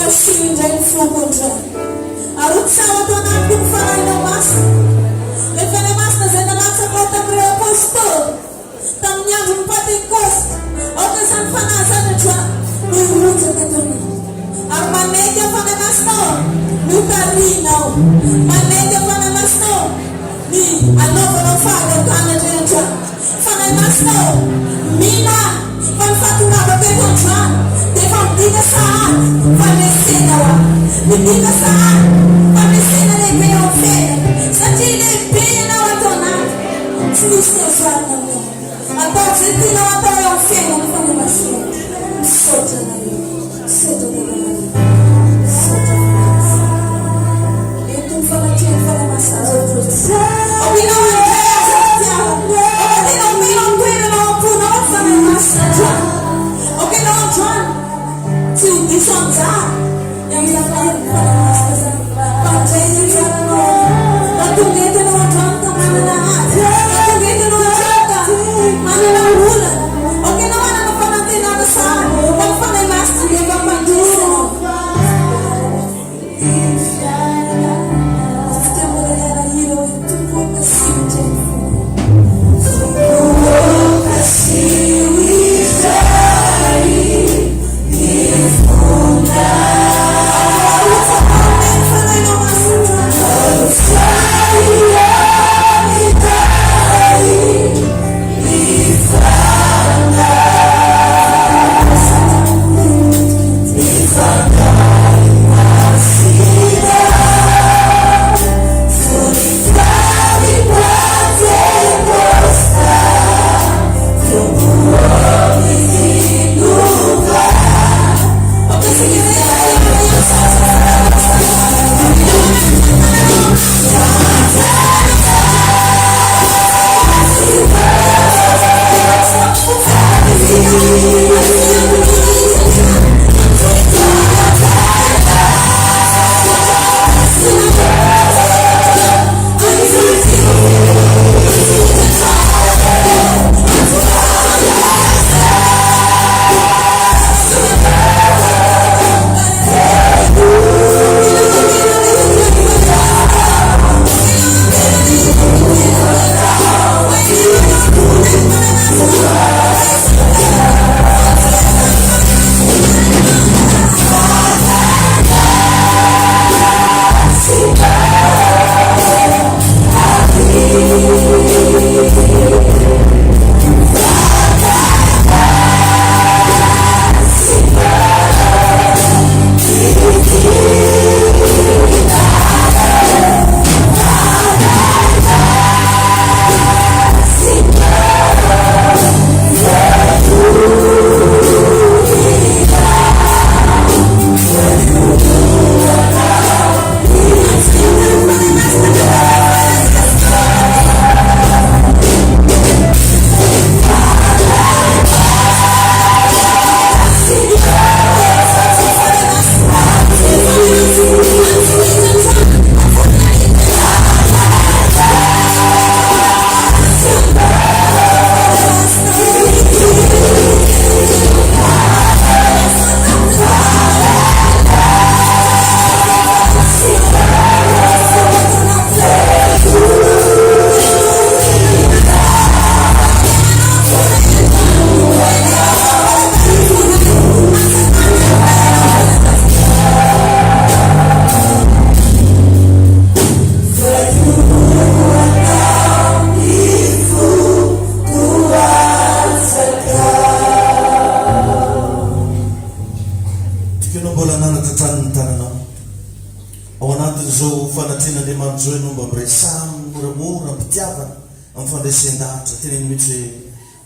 kashinda mfuko arutsawa tona kumfana ina masa lefene masa zena masa kota pre apostol tamnya mpati kos oke san fana sana chwa nurutsa katoni armaneja fana masto nutarino maneja fana masto ni anovo no faga kana dentro fana masto mina van fatura babe kontra devam diga saat falecida wa diga saat falecida de peo fe satile pena na watona tusto sana mo ato sentina wato yo fe na fana masto sota na sota na sota itu fana tia fana masa opino okay, no, John. Till this on time. Yang sakit pada masa pakai jalan. Lalu kita no John mana nak? Lalu kita no John mana nak bulan? Okay, no mana nak nanti nak besar. Nak pakai master dia bapa dulu. Kita boleh ada hero itu pun kasih je.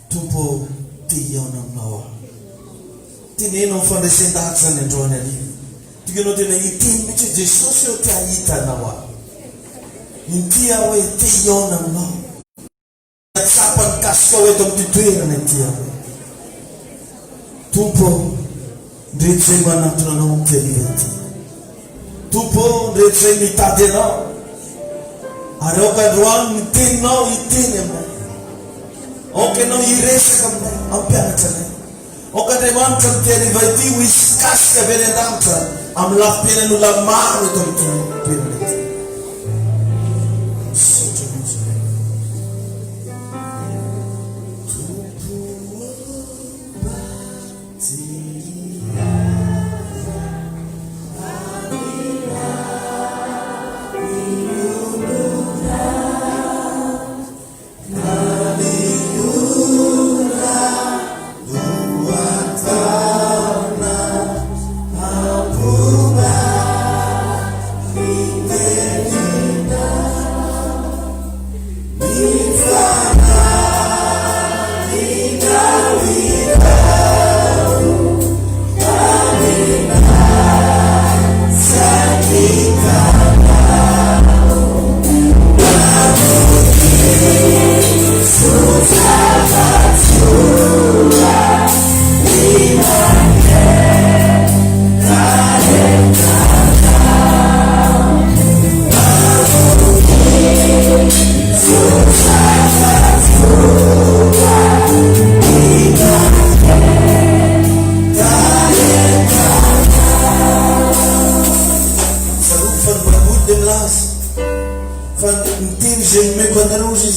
Tupo tiona mnawa. Tini no fande senda sana ndona li. Tigeno tena itin miche je social taita nawa. Intia we tiona mnawa. Sapan kasko we tom tituira na intia. Tupo ndetse bana tunano keliveti. Tupo ndetse mitate no. Aroka ruang itin no itin mo. Okay, no iresa kam ampiana chale. Okay, they want to tell you wis mikasikasika avy any an-danitra amin'ny lafim-piainan'olona maro eto amin'ny toerana ity. Misaotra anao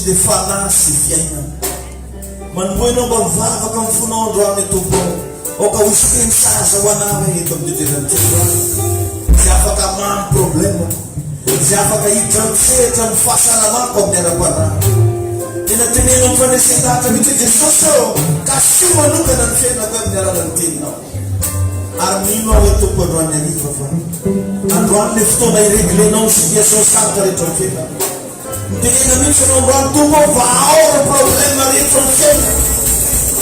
de falasy fiainana manomboanao mba mivavaka amin'ny fonao androany tompo oka hoisy teny saza ho anava eto amin'ny toeran'andriamanitra izay afaka mamy problema izay afaka hiditra mitsehatra ny fahasalamako amin'ny ara-panahy tena tenena amin'ny fandraisan-dahatra mihitsy Jesosy ka sy manokana ny fiainako amin'ny alalan'ny teninao ary mino aho hoe tompo androany ariva fa androany le fotoana ireglenao sy situation sarotra rehetra ny fiainako tenena mihitsy anao androany tompo vahaoro problema rehetra ny fiainako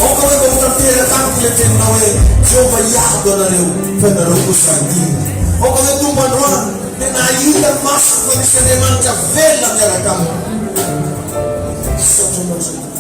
oka hoe mba hotanteraka amiko le teninao hoe Jehova iado anareo fa nareo kosa andina oka hoe tompo androany tena ahita ny masoko fa misy Andriamanitra velona miaraka amiko saotra anao zay tompo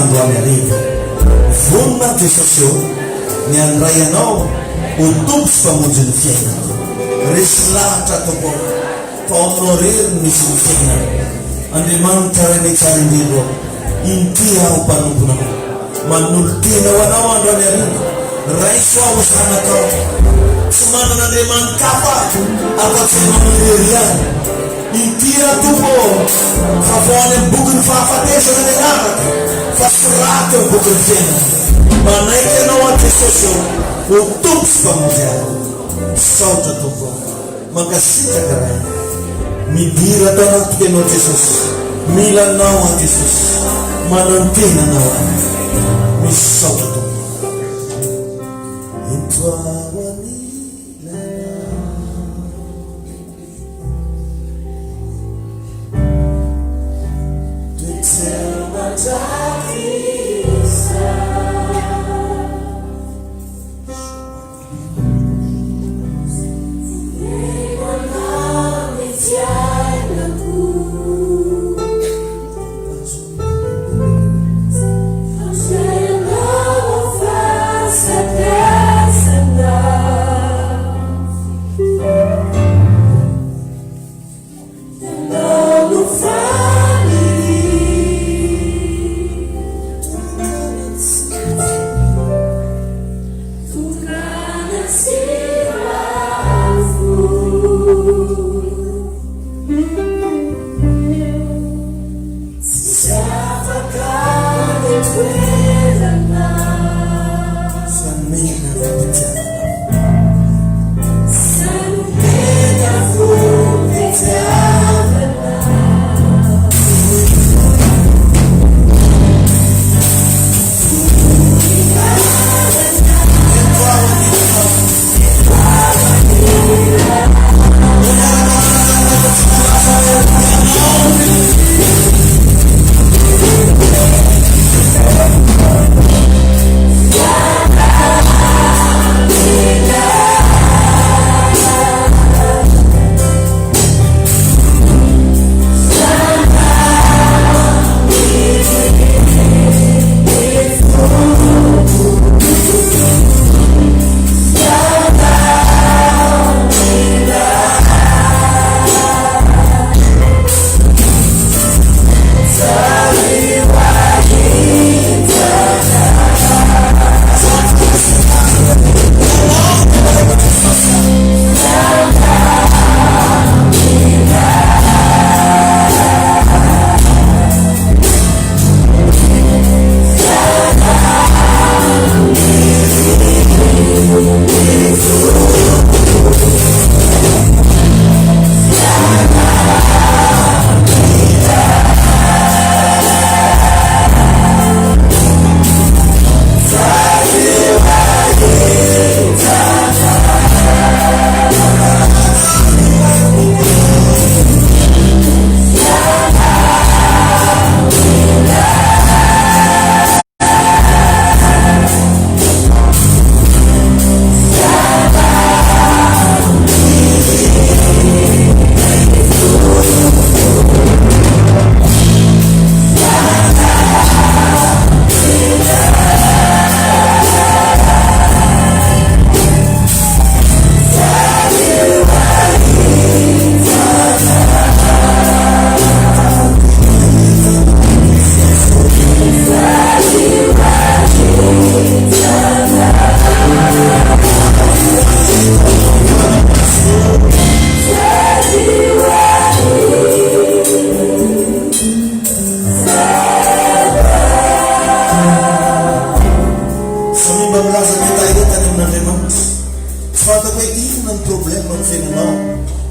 androany ariva vonina Jesosy ny andray anao ho tompo sy mpamonjy ny fiainana resy lahatra tompo fa aminao rery misy ny fiainana Andriamanitra ray ny tsara indrindro intia aho mpanomponao manolo tena ho anao androany ariva raiso aho zanakao tsy manana Andriamanitra hafa afa-tsy mamorery ihany intia tompo fa vao any amin'ny boky ny fahafatesana ny anaraka fa soraty amin'ny boky ny fiainana manaiky anao a Jesosy ho tompo sy mpamonjy aho saotra tompo mankasitraka raha midira tao anatiko ianao Jesosy mila anao a Jesosy manantena anao a misy saotra tompo See you.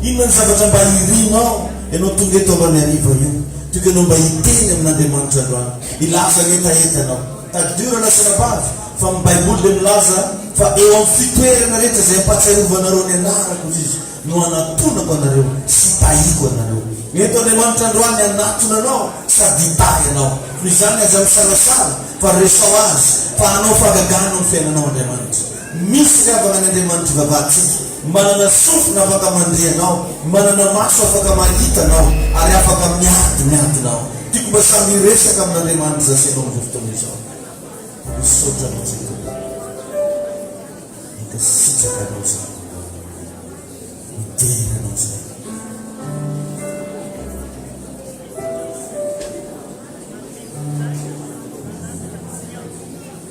inona ny zavatra mba hirinao ianao tonga eto ambany ariva io tokony mba hiteny amin'Andriamanitra androany ilaza ny etaentanao tadiorana sanabavy fa ny baiboly le milaza fa eo amin'ny fitoerana rehetra izay ampatsiarovanareo ny anarako izy no anatonako anareo sy tahiko anareo eto Andriamanitra androany anatona anao sady hitahy anao noho izany aza misalasala fa resao azy fa anao fagagana ny fiainanao Andriamanitra misy ravana an'Andriamanitra vavatsika manana sofina afaka mandrianao manana maso afaka mahitanao ary afaka miadinao tiako mba samy resaka amin'Andriamanitra zasy ianao amin'izao fotoana izao misaotra anao zay mikasitraka anao zay midera anao zay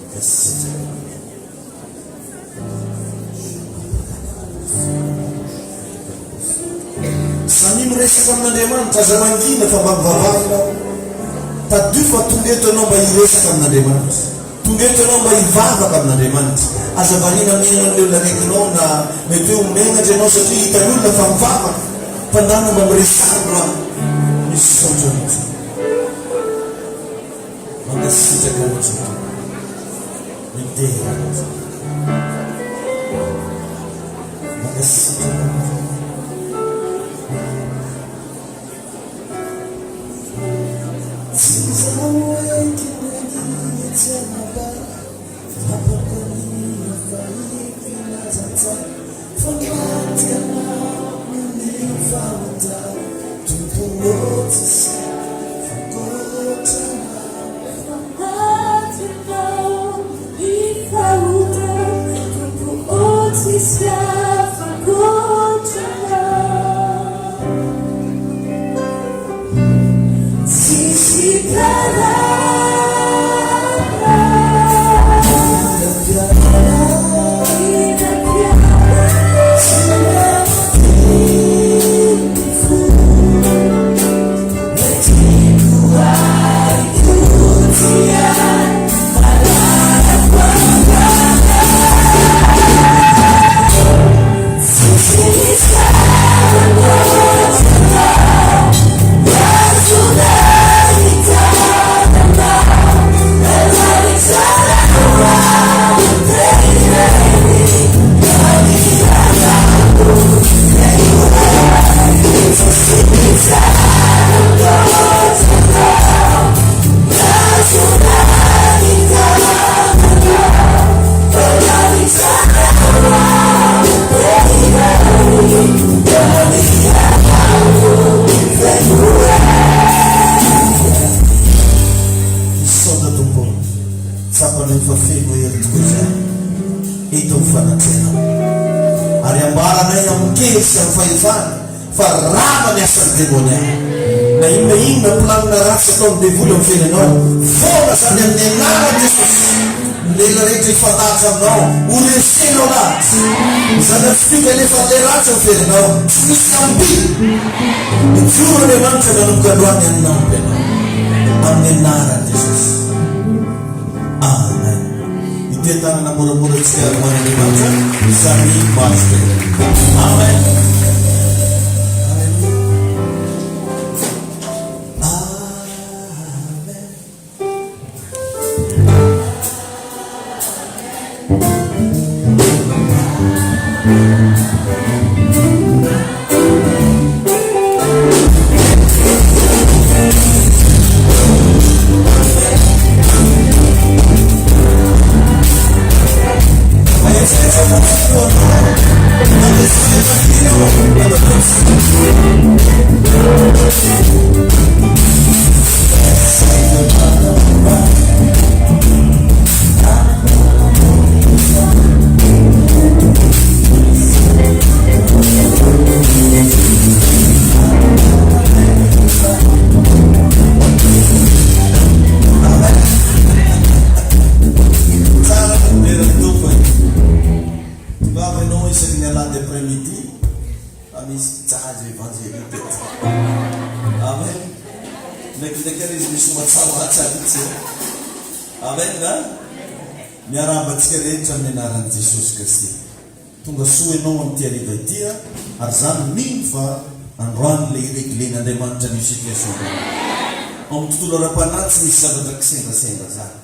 mikasitraka samy miresaka amin'Andriamanitra aza mangina fa mba mivavahinao tadio fa tonga eto anao mba hiresaka amin'Andriamanitra tonga eto anao mba hivavaka amin'Andriamanitra aza varina miaina an'ilay olona araikinao na mety hoe omenatra ianao satria hitany olona fa mivavaka mpandana mba miresandro any misy saotra anao mangasitraka anao zay midera anao zay mangasitraka anao zay na inona planina ratsy atao midevoly amin'ny fiainanao foana zany amin'ny anarana Jesosy lela rehetra hifandatsy aminao oresenao latsy zany afika nefa le ratsy amin'ny fiainanao tsy misy amby mijoro Andriamanitra nanomboka androany aninampy anao amin'ny anarana Jesosy amen itetanana moramoratsika man'Andriamanitra zany masika amen. Miarabantsika rehetra amin'ny anaran'i Jesosy Kristy. tonga soa ianao amin'ity hariva ity ary zany mino fa androany le irekilen'Andriamanitra ny situation amin'ny tontolo ara-panahy tsy misy zavatra kisendrasendra zany.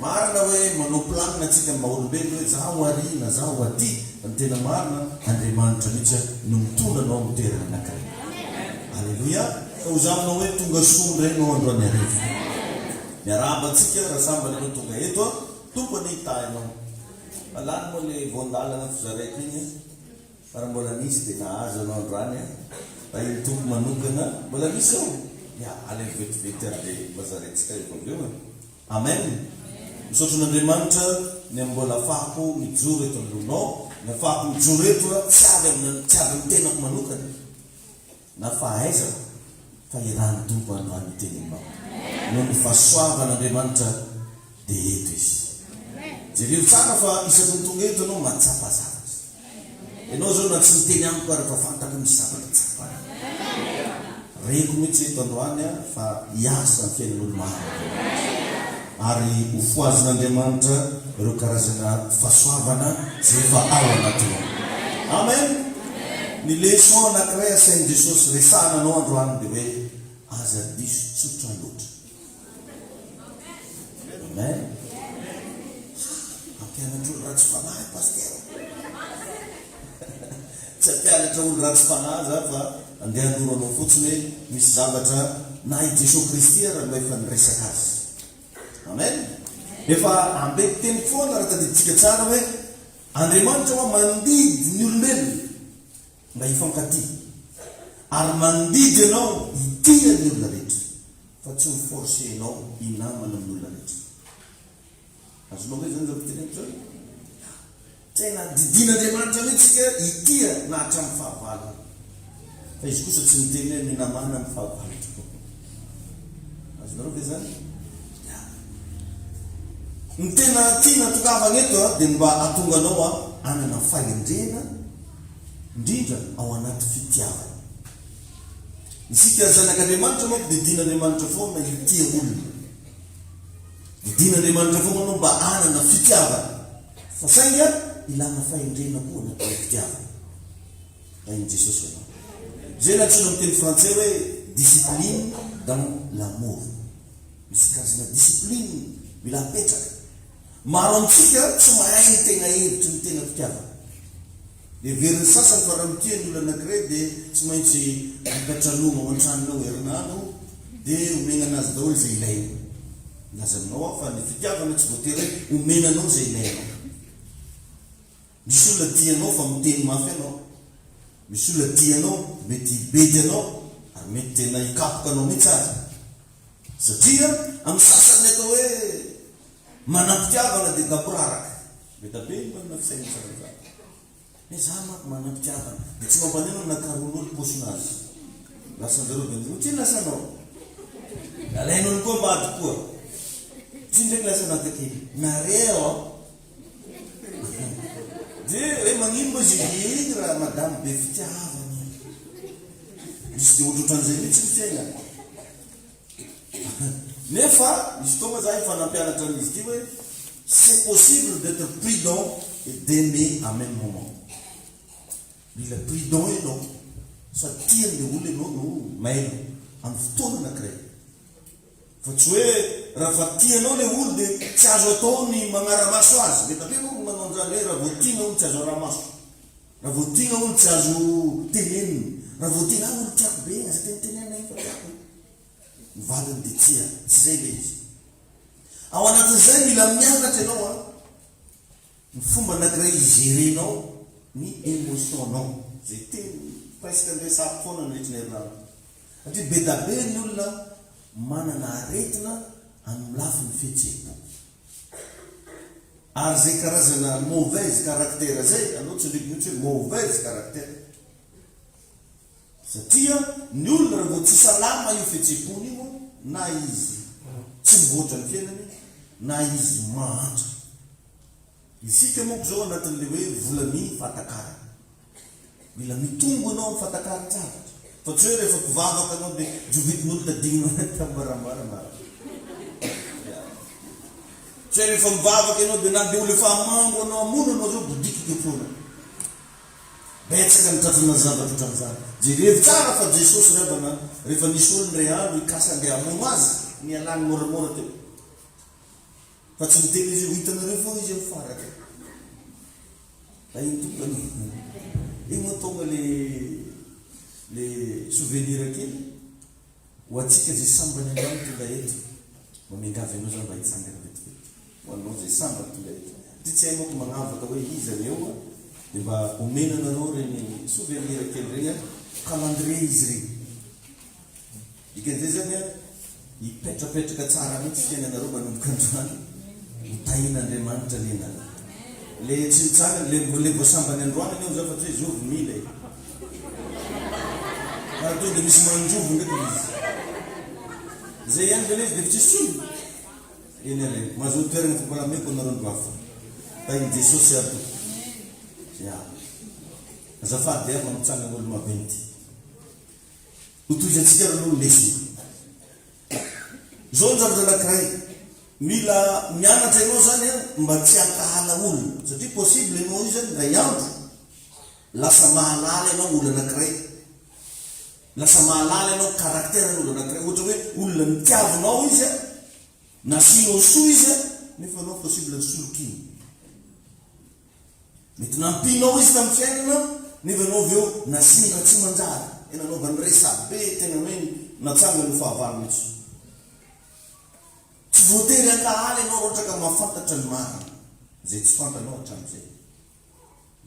Marina hoe manao planina atsika maha-olombelo hoe zaho ary na zaho aty ny tena marina Andriamanitra mihitsy no mitondra anao amin'ny toerana anankiray. Alleluia. Fa ho zaminao hoe tonga soa indray anao androany hariva. Miarahaba antsika raha sambany anao tonga eto tompony hitahinao. Alany moa le voandalana fizaraiko igny para mbola misy dia nahazo anao androany fa iny tompo manokana mbola misy ao. Ale vetivety ary dia mazaraintsika efa aveo. Amen. Misaotra n'Andriamanitra ny mbola afahako mijoro eto alohanao, ny afahako mijoro eto tsy avy amin'ny tenako manokana na fahaizako fa irany tompo androany teninao. Noho ny fahasoavan'Andriamanitra dia eto izy. Jereo tsara fa isaky ny tonga eto anao matsapa zavatra. Ianao zao na tsy miteny amiko ary fa fantako misy zavatra tsapa. Reko mihitsy eto androany fa hiasa ny fiainan'olo maro. Ary ho foazin'Andriamanitra ireo karazana fahasoavana izay efa ao anatiny. Amen. Ny leçon anankiray asain'i Jesosy resahana anao androany dia hoe aza diso tsotra loatra. Amen. Ampianatra olo ratsy fanahy paster. Tsy ampianatra olo ratsy fanahy za fa andeha andoro anao fotsiny hoe misy zavatra na i Jesosy Kristy raha mba efa niresaka azy. Amen. Efa ambeko teny foana raha tadiditsika tsara hoe Andriamanitra hoa mandidy ny olombelona mba hifankatia ary mandidy ianao hitia ny olona rehetra fa tsy miforce ianao hinamana amin'ny olona rehetra. Azonao hoe zany zavatra zao tena didin'Andriamanitra mihitsika hitia na hatramin'ny fahavalana fa izy kosa tsy miteny hoe minamana amin'ny fahavalana. Azonareo ve zany? Ny tena tiana tokavana eto dia mba atonga anao anana fahendrena indrindra ao anaty fitiavana. Isika zanak'Andriamanitra moa didin'Andriamanitra foana hitia olona. Didin'Andriamanitra foana anao mba anana fitiavana. Fa sainga ilana fahendrena koa anaty fitiavana. Hain'i Jesosy ianao. Zay natsoina amin'ny teny frantsay hoe discipline dans l'amour. Misy karazana discipline mila apetraka. Maro amintsika tsy mahay ny tena hevitry ny tena fitiavana. Dia veriny sasany fa raha mitia ny olona anankiray dia tsy maintsy mipetraloma ao an-tranonao herinandro dia omena anazy daholo izay ilaina. Laza aminao aho fa ny fitiavana tsy voatery omena anao izay ilaina. Misy olona tianao fa miteny mafy anao. Misy olona tianao mety hibedy anao ary mety tena hikapoka anao mihitsy azy. Satria amin'ny sasany atao hoe manam-pitiavana dia daporaraka. Mety be manana fisaina tsara zany. Za manko manam-pitiavana dia tsy mampaneno nakaron'olo posinazy. Lasanjareo dia ho tia lasanao. Alainao koa mba ady koa. Tsy ndraiky lasanao take nareo dia hoe magnino izy igny raha madame be fitiavana. Misy dia ohatrohatran'izay mihitsy ny fiaina. Nefa misy fotoana za efa nampianatra an'izy ity hoe c'est possible d'être prudent et d'aimer en même moment. Mila prudent ianao sady tian'le olona ianao no maina amin'ny fotoana anankiray. Fa tsy hoe raha fa tianao le olo dia tsy azo atao ny magnara-maso azy. Mety be moa manao an'izany hoe raha vao tiana olo tsy azo ara-maso. Raha vao tiana olo tsy azo tenenina. Raha vao tiana olo tiako be aza tenenina iny fa tiako. Ny valiny dia tia, tsy izay le izy. Ao anatin'izay mila mianatra ianao ny fomba anankiray igerenao ny émotionnao. Zay teny presque andresako foana ny rehetra ny herinandro. Satria be da be ny olona manana aretina amin'ny lafin'ny fihetseham-po. Ary zay karazana mauvaise caractère zay, anao tsy ndraiky mihitsy hoe mauvaise caractère. Satria ny olona raha vao tsy salama io fihetseham-pony io na izy tsy mivoatra ny fiainany na izy mahantra. Isika moa zao anatin'le hoe volami fatakara. Mila mitongo anao amin'ny fatakara tsara. Fa tsy hoe rehefa mpivavaka anao dia jovitin'olo tadignao tambarambaramara. Tsy hoe rehefa mivavaka ianao dia na dia olo efa hamango anao amono anao zao bodikika foana. betsaka mitratana zavatra ohatran'izany jerevy tsara fa jesosy rebana rehefa nisy olony ray andro ikasa andeha hamono azy ny alany moramora teo fa tsy miteny izy ho hitanareo foa izy mifaraka iny tokany iny moa tonga le souvenir kely ho atsika zay sambany andrano tonga eto mamengavy anao zany mba hitsangana vetivety ho anao zay sambany tonga eto ty tsy hainao magnavaka hoe izy aneo dia mba omena anareo reny souvenir kely regny calendrier izy regny dikan'izay zany hipetrapetraka tsara mihitsy fiainanareo manomboka androany hitahin'Andriamanitra lenana le tsy mitsangana le voasambany androany eo zao fa tsy hoe zovo mila raha to dia misy manjovo ndraiky izy zay ihany vele izy dia tsisy solo eny ale mahazo toerana fampolameko anareo androafa tainy jesosy ato azafady ava mitsangana olo maventy hotoizantsika rano lesona zao ny zavatra anankiray mila mianatra ianao zany mba tsy hankahala olona satria possible ianao io zany ray andro lasa mahalala ianao olo anankiray lasa mahalala ianao karakteran'olo anankiray ohatra hoe olona mitiavinao izy nasinao soa izy nefa anao possible ny solokiny mety nampinao izy tamin'ny fiainana nefa anao aveo nasina tsy manjary enanao va nyresabe tena hoe natsanga no fahavalo mihitsy tsy voatery ankahala ianao rohatra ka mahafantatra ny marina zay tsy fantanao hatram'izay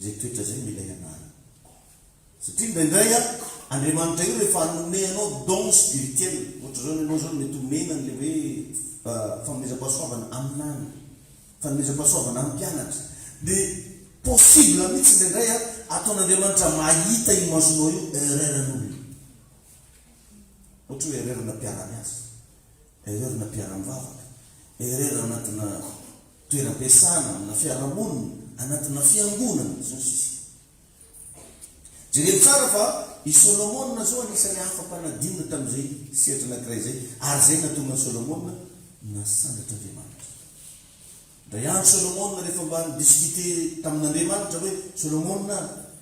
zay toetra zay mila ianara satria indraindray Andriamanitra io rehefa hanome anao don spirituel ohatra zao ianao zao mety homena le hoe fanomezam-pahasoavana aminany fanomezam-pahasoavana amin'ny mpianatra dia possible mihitsy indraindray ataon'Andriamanitra mahita io masonao io ereran'olona ohatra hoe ererana mpiara-miasa ererana mpiara-mivavaka ererana anatina toeram-piasana amina fiarahamonina anatina fiangonana zao sisy jereo tsara fa i Solomona zao anisan'ny afa-panadinina tamin'izay sehatra anankiray zay ary zay natonga Solomona nasandatra Andriamanitra da ihany Solomona rehefa mba nidiskite tamin'Andriamanitra hoe Solomona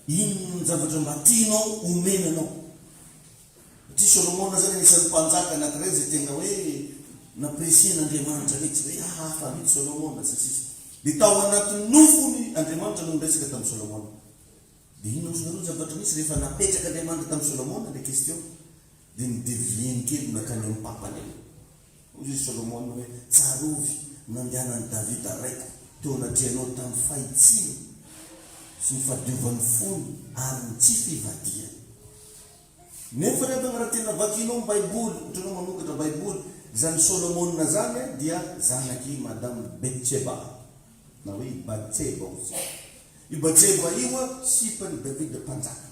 ino ny zavatra mba tianao omenanao ty Solomona zany anisan'ny mpanjaka anankiray zay tena hoe napresian'Andriamanitra mihitsy hoe hafa mihitsy Solomona sasisy dia tao anatin'ny nofony Andriamanitra no ndresaka tamin'ny Solomona dia ino nosonareo zavatra misy rehefa napetraka Andriamanitra tamin'ny Solomona le question dia nidevieny kely nakany amin'ny papany ozy Solomona hoe tsarovy nandehanan'ny Davida raiko teo anatrianao tamin'ny fahitsiny sy ny fahadiovan'ny fony ary ny tsy fivadiany nefa rehefa raha tena vakinao ny baiboly ohatranao manokatra baiboly zany Solomona zany dia zanaky madame Betseba na hoe Batseba i Batseba io sipany Davida mpanjaka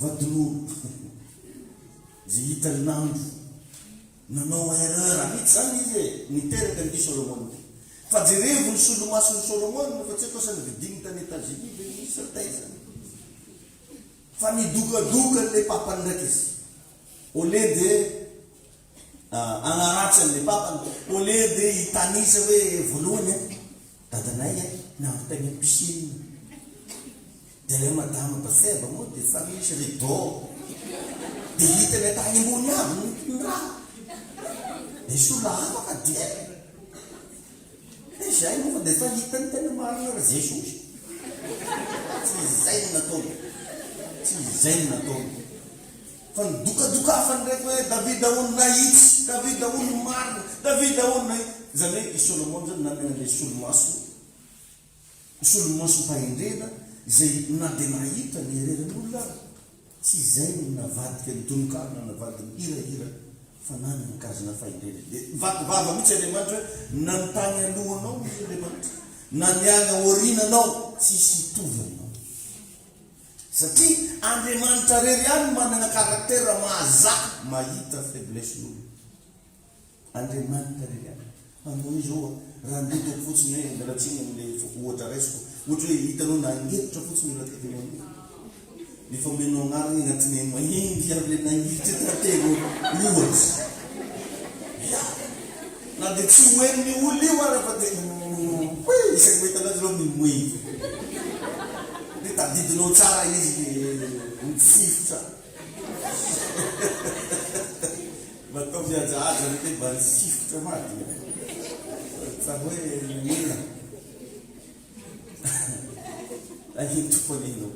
vadin'olo zay hitany nandro nanao erreur mihitsy zany izy niteraka ny Solomona fa jerevony solomasony Solomona fa tsy haiko sa nividiny tany États-Unis be misy taizany fa nidokadoka le papany ndraiky izy au lieu de agnaratsy an'le papany au lieu de hitanisa hoe voalohany dadanay navitagny piscine dia le madame Batseba moa dia fa misy rideau dia hitany atany ambony aby ny raha dia sola afaka dia zay moa fa dia fa hitany tena marina ra Jesosy tsy zay no nataony tsy zay no nataony fa nidokadokafany ndraiky hoe Davida ono nahitsy Davida ono marina Davida ono nahitsy zany hoe i Solomona zany nanena le solomaso mpahendrena zay na dia nahita ny hereran'olona tsy zay no navadika ny tononkalo navadika ny hirahira fa nany nikazana fahendrena dia vakivava mihitsy Andriamanitra hoe nanontany alohanao izy Andriamanitra na niagna orinanao tsisy hitovy aminao satria Andriamanitra rery ihany manana karaktera mahazaka mahita faiblessen'olo Andriamanitra rery ihany anao izy zao raha ndetoko fotsiny hoe mialatsiny am'le ohatra raisiko ohatra hoe hitanao nangetitra fotsiny olatekenao nefa omenao agnariny agnatiny mahingy am'le nangitry tatego ohatsy na dia tsy hoeniny olo io ara fa dia isaky mahita anazy reo mimoeky dia tadidinao tsara izy mitsifotra batao fiajahaja rety mba nisifotra maty fa hoe mila ahino tokoan'inao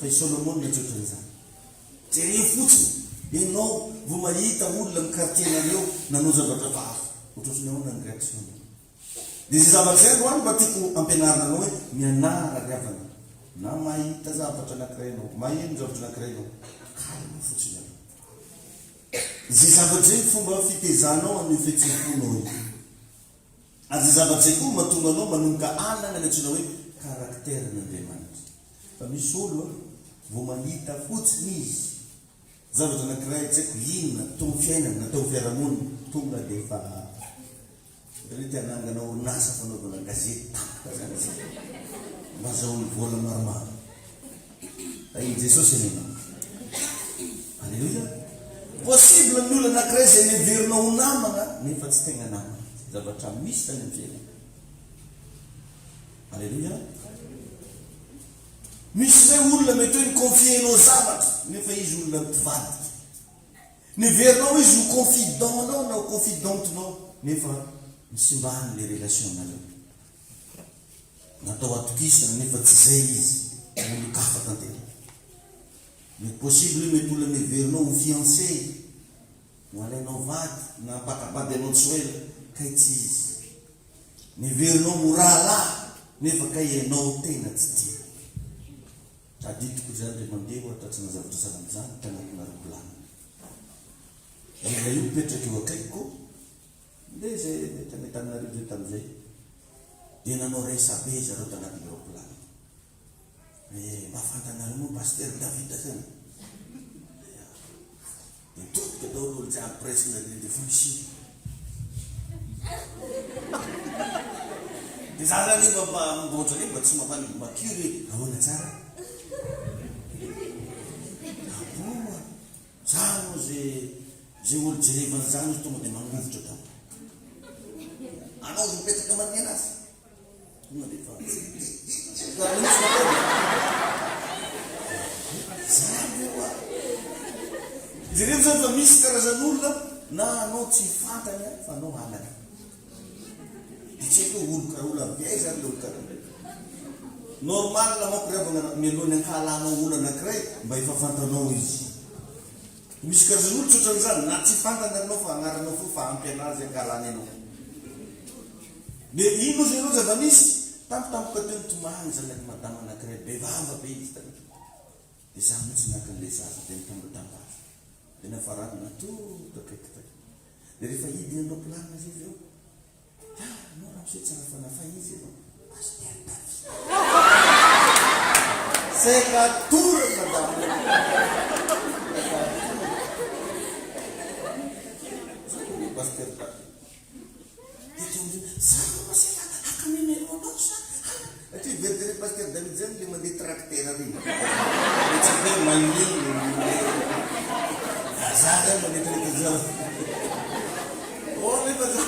fa i Solomon tsotranyzany jereo fotsiny ianao vo mahita olona mikartienareo nanao zavatra vavy ohatrotry ny ahoana ny réaction dia zay zavatra zay roany mba tiako ampianarina anao hoe mianara riavana na mahita zavatra anankiray anao maheno zavatra anankiray anao kalma fotsiny anao zay zavatra zay fomba fitezanao amin'ny fihetseham-ponao io ary zay zavatra zay koa mahatonga anao manomboka anana ny antsoina hoe karakteran'Andriamanitra fa misy olo vo mahita fotsiny izy zavatra anankiray tsy haiko inona tong fiainana natao fiarahamonina tonga dia efa rety ananganao orinasa fanaovana gazety tampoka zany zay mba zahoany vola maromaro ai Jesosy anena alleluia possible ny olona anankiray zay neverinao ho namana nefa tsy tegna namana zavatra misy tany amin'ny fiainana alleluia misy zay olona mety hoe niconfienao zavatra nefa izy olona mpivadika neverinao izy ho confidentanao na ho confidentenao nefa misimbany le relation nareo natao atokisana nefa tsy zay izy olokafa tantena mety possible io mety olona neverinao ho fiancé no alainao vady na bakabady anao tsy hoela kay tsy izy neverinao ho rahalahy nefa kay ianao tena tsy tia taditiko zany re mandeha ohatratsy na zavatra salam'izany tanatinareo lany ila io mipetraka eo akaikiko nde zay tametanareo zay tam'izay dia nanao resabe zareo tanatinareo lany mba fantanareo moa paster Davida zany dia todika daholo olo tsy ampresina de fomisy dia za zany mba mbotra re mba tsy mafany makiry ahoana tsara aboa zano zay olo jerevana zany izy tonga dia mangovotra tamo anao zy mipetraka maniny anazy tonga dia fa zany eo a jereo zany fa misy karazan'olona na anao tsy fantany fa anao halaka dia tsy haiko olo karaha olo ampiay zany le olo karaha normal manko riavana mialohany ankalanao olo anankiray mba efa fantanao izy misy karazan'olo tsotran'izany na tsy fantany anao fa agnaranao fo fa ampy anazy ankalany anao dia ino zay reo zava misy tampotampoka teo nitomany zany ak madama anankiray bevava be izy tany dia za mihitsy nakan'le zaza dia mitambatambaza dia nafarany natoto akaiky taky dia rehefa hidy anao planina zay zao anao raha misy tsara fanafa izy anao paster seka tora madama paster Sama masih akan memerondok sa. Ati berdiri paster David zan dia mandi traktir hari. Itu mandi. Saya mandi traktir. Oleh pasal.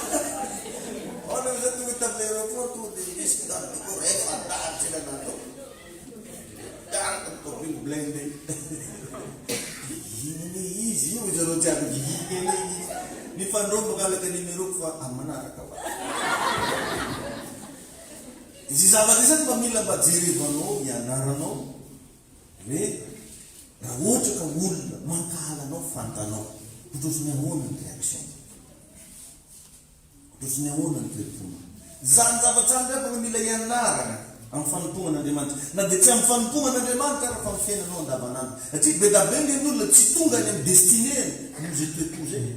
Oleh pasal tu kita beli rokok tu di sekitar itu ada sila nato. Jangan kopi blending. Ini easy ujar ujar ini. Ni fanron bakal kani meruk fa amana rakawa. Izy zavatra zany mba mila mba jerevanao mianaranao hoe raha ohatra ka olona mankahalanao fantanao otrosiny ahoana ny réaction otrosiny ahoana ny toerim-pona zany zavatra zany rehefa mila ianarana amin'ny fanompoan'Andriamanitra na dia tsy amin'ny fanompoan'Andriamanitra raha fa ny fiainanao andavanandro satria be da be ny olona tsy tonga any amin'ny destinény no zay toepo zay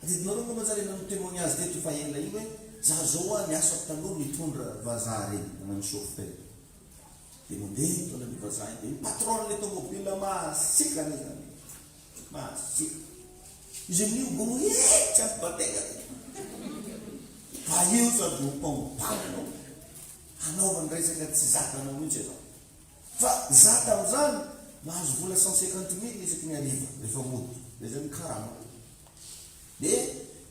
adidinareo moa majarenao amin'ny témoignage teto fa ela io hoe za zao a niasa taloha mitondra vazaha reny nanany chauffeur dia mandeha mitondra ny vazaha dia ny patron le tomobile masika ny zany masika izy amin'io gomo tsy ampibateka fa io sady hompampananao anaovany resaka tsy zakanao mihitsy zao fa zaka am'izany mahazo vola 150,000 isaky ny ariva rehefa mody dia zany karama dia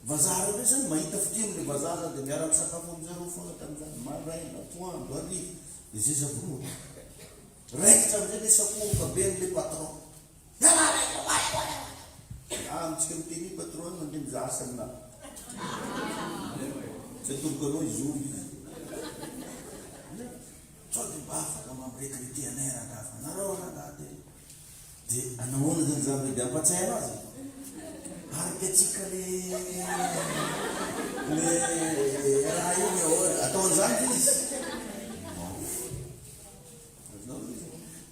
vazaha reo zany mahita fotia am'le vazaha zany dia miara misakafo am'zareo foana tam'izany maraina atoandro ariva dia zay zavoroa raikitra amin'izay le sakoroka be n'le patron amitsika miteny patron mandeha mizaha asa amina tsy atoloko anao izovy izy sao dia mba afaka mampirekrite anay rangafa nareo rangaha dia anahoana zany zany dia ampatsay anazy arika atsika le raha iny ataon'izany izy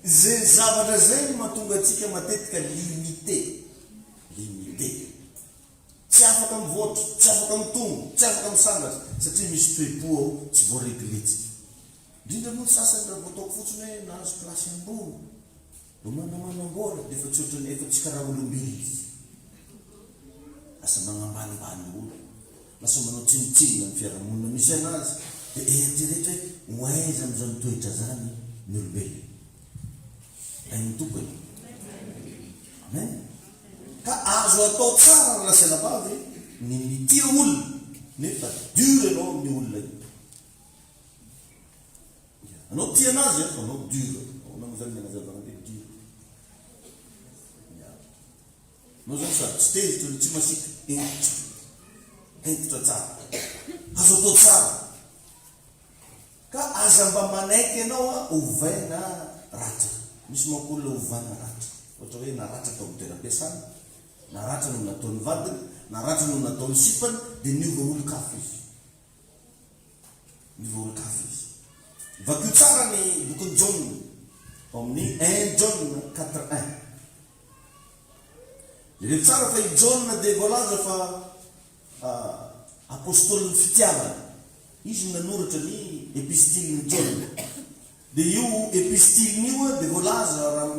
zay zavatra zay mahatonga atsika matetika limité tsy afaka mivoatra tsy afaka mitongo tsy afaka misangatra satria misy toe-po ao tsy voaregletsika indrindra moa sasany raha voataoko fotsiny hoe nahazo klasy ambony mbo manamanambola dia efa tsy ohatrany efa tsy karaha olombelo izy asa magnambanimbany olo lasa manao tsinitsinina ny fiarahamonina misy anazy dia eritreretra hoe hoaiza amin'izany toetra zany ny olombelo hainy tompony amen ka azo atao tsara ny lasanabavy ny mitia olona nefa dur anao amin'ny olona io anao tia anazy anao dur anao zany manazavana hoe dur anao zany sady tsy tezitra ny tsy masika entitra tsara azo atao tsara ka aza mba manaiky ianao ovaina ratra misy mankolona ovana ratra ohatra hoe naratra tao toeram-piasana naratra no nataon'ny vadiny naratra no nataon'ny sipany dia niova olo-kafa izy vakio tsara ny bokin'ny John amin'ny 1 John 4:1 dia tsara fa i John dia voalaza fa apôstôlin'ny fitiavana izy nanoratra ny epistiliny John dia io epistiliny io dia voalaza raha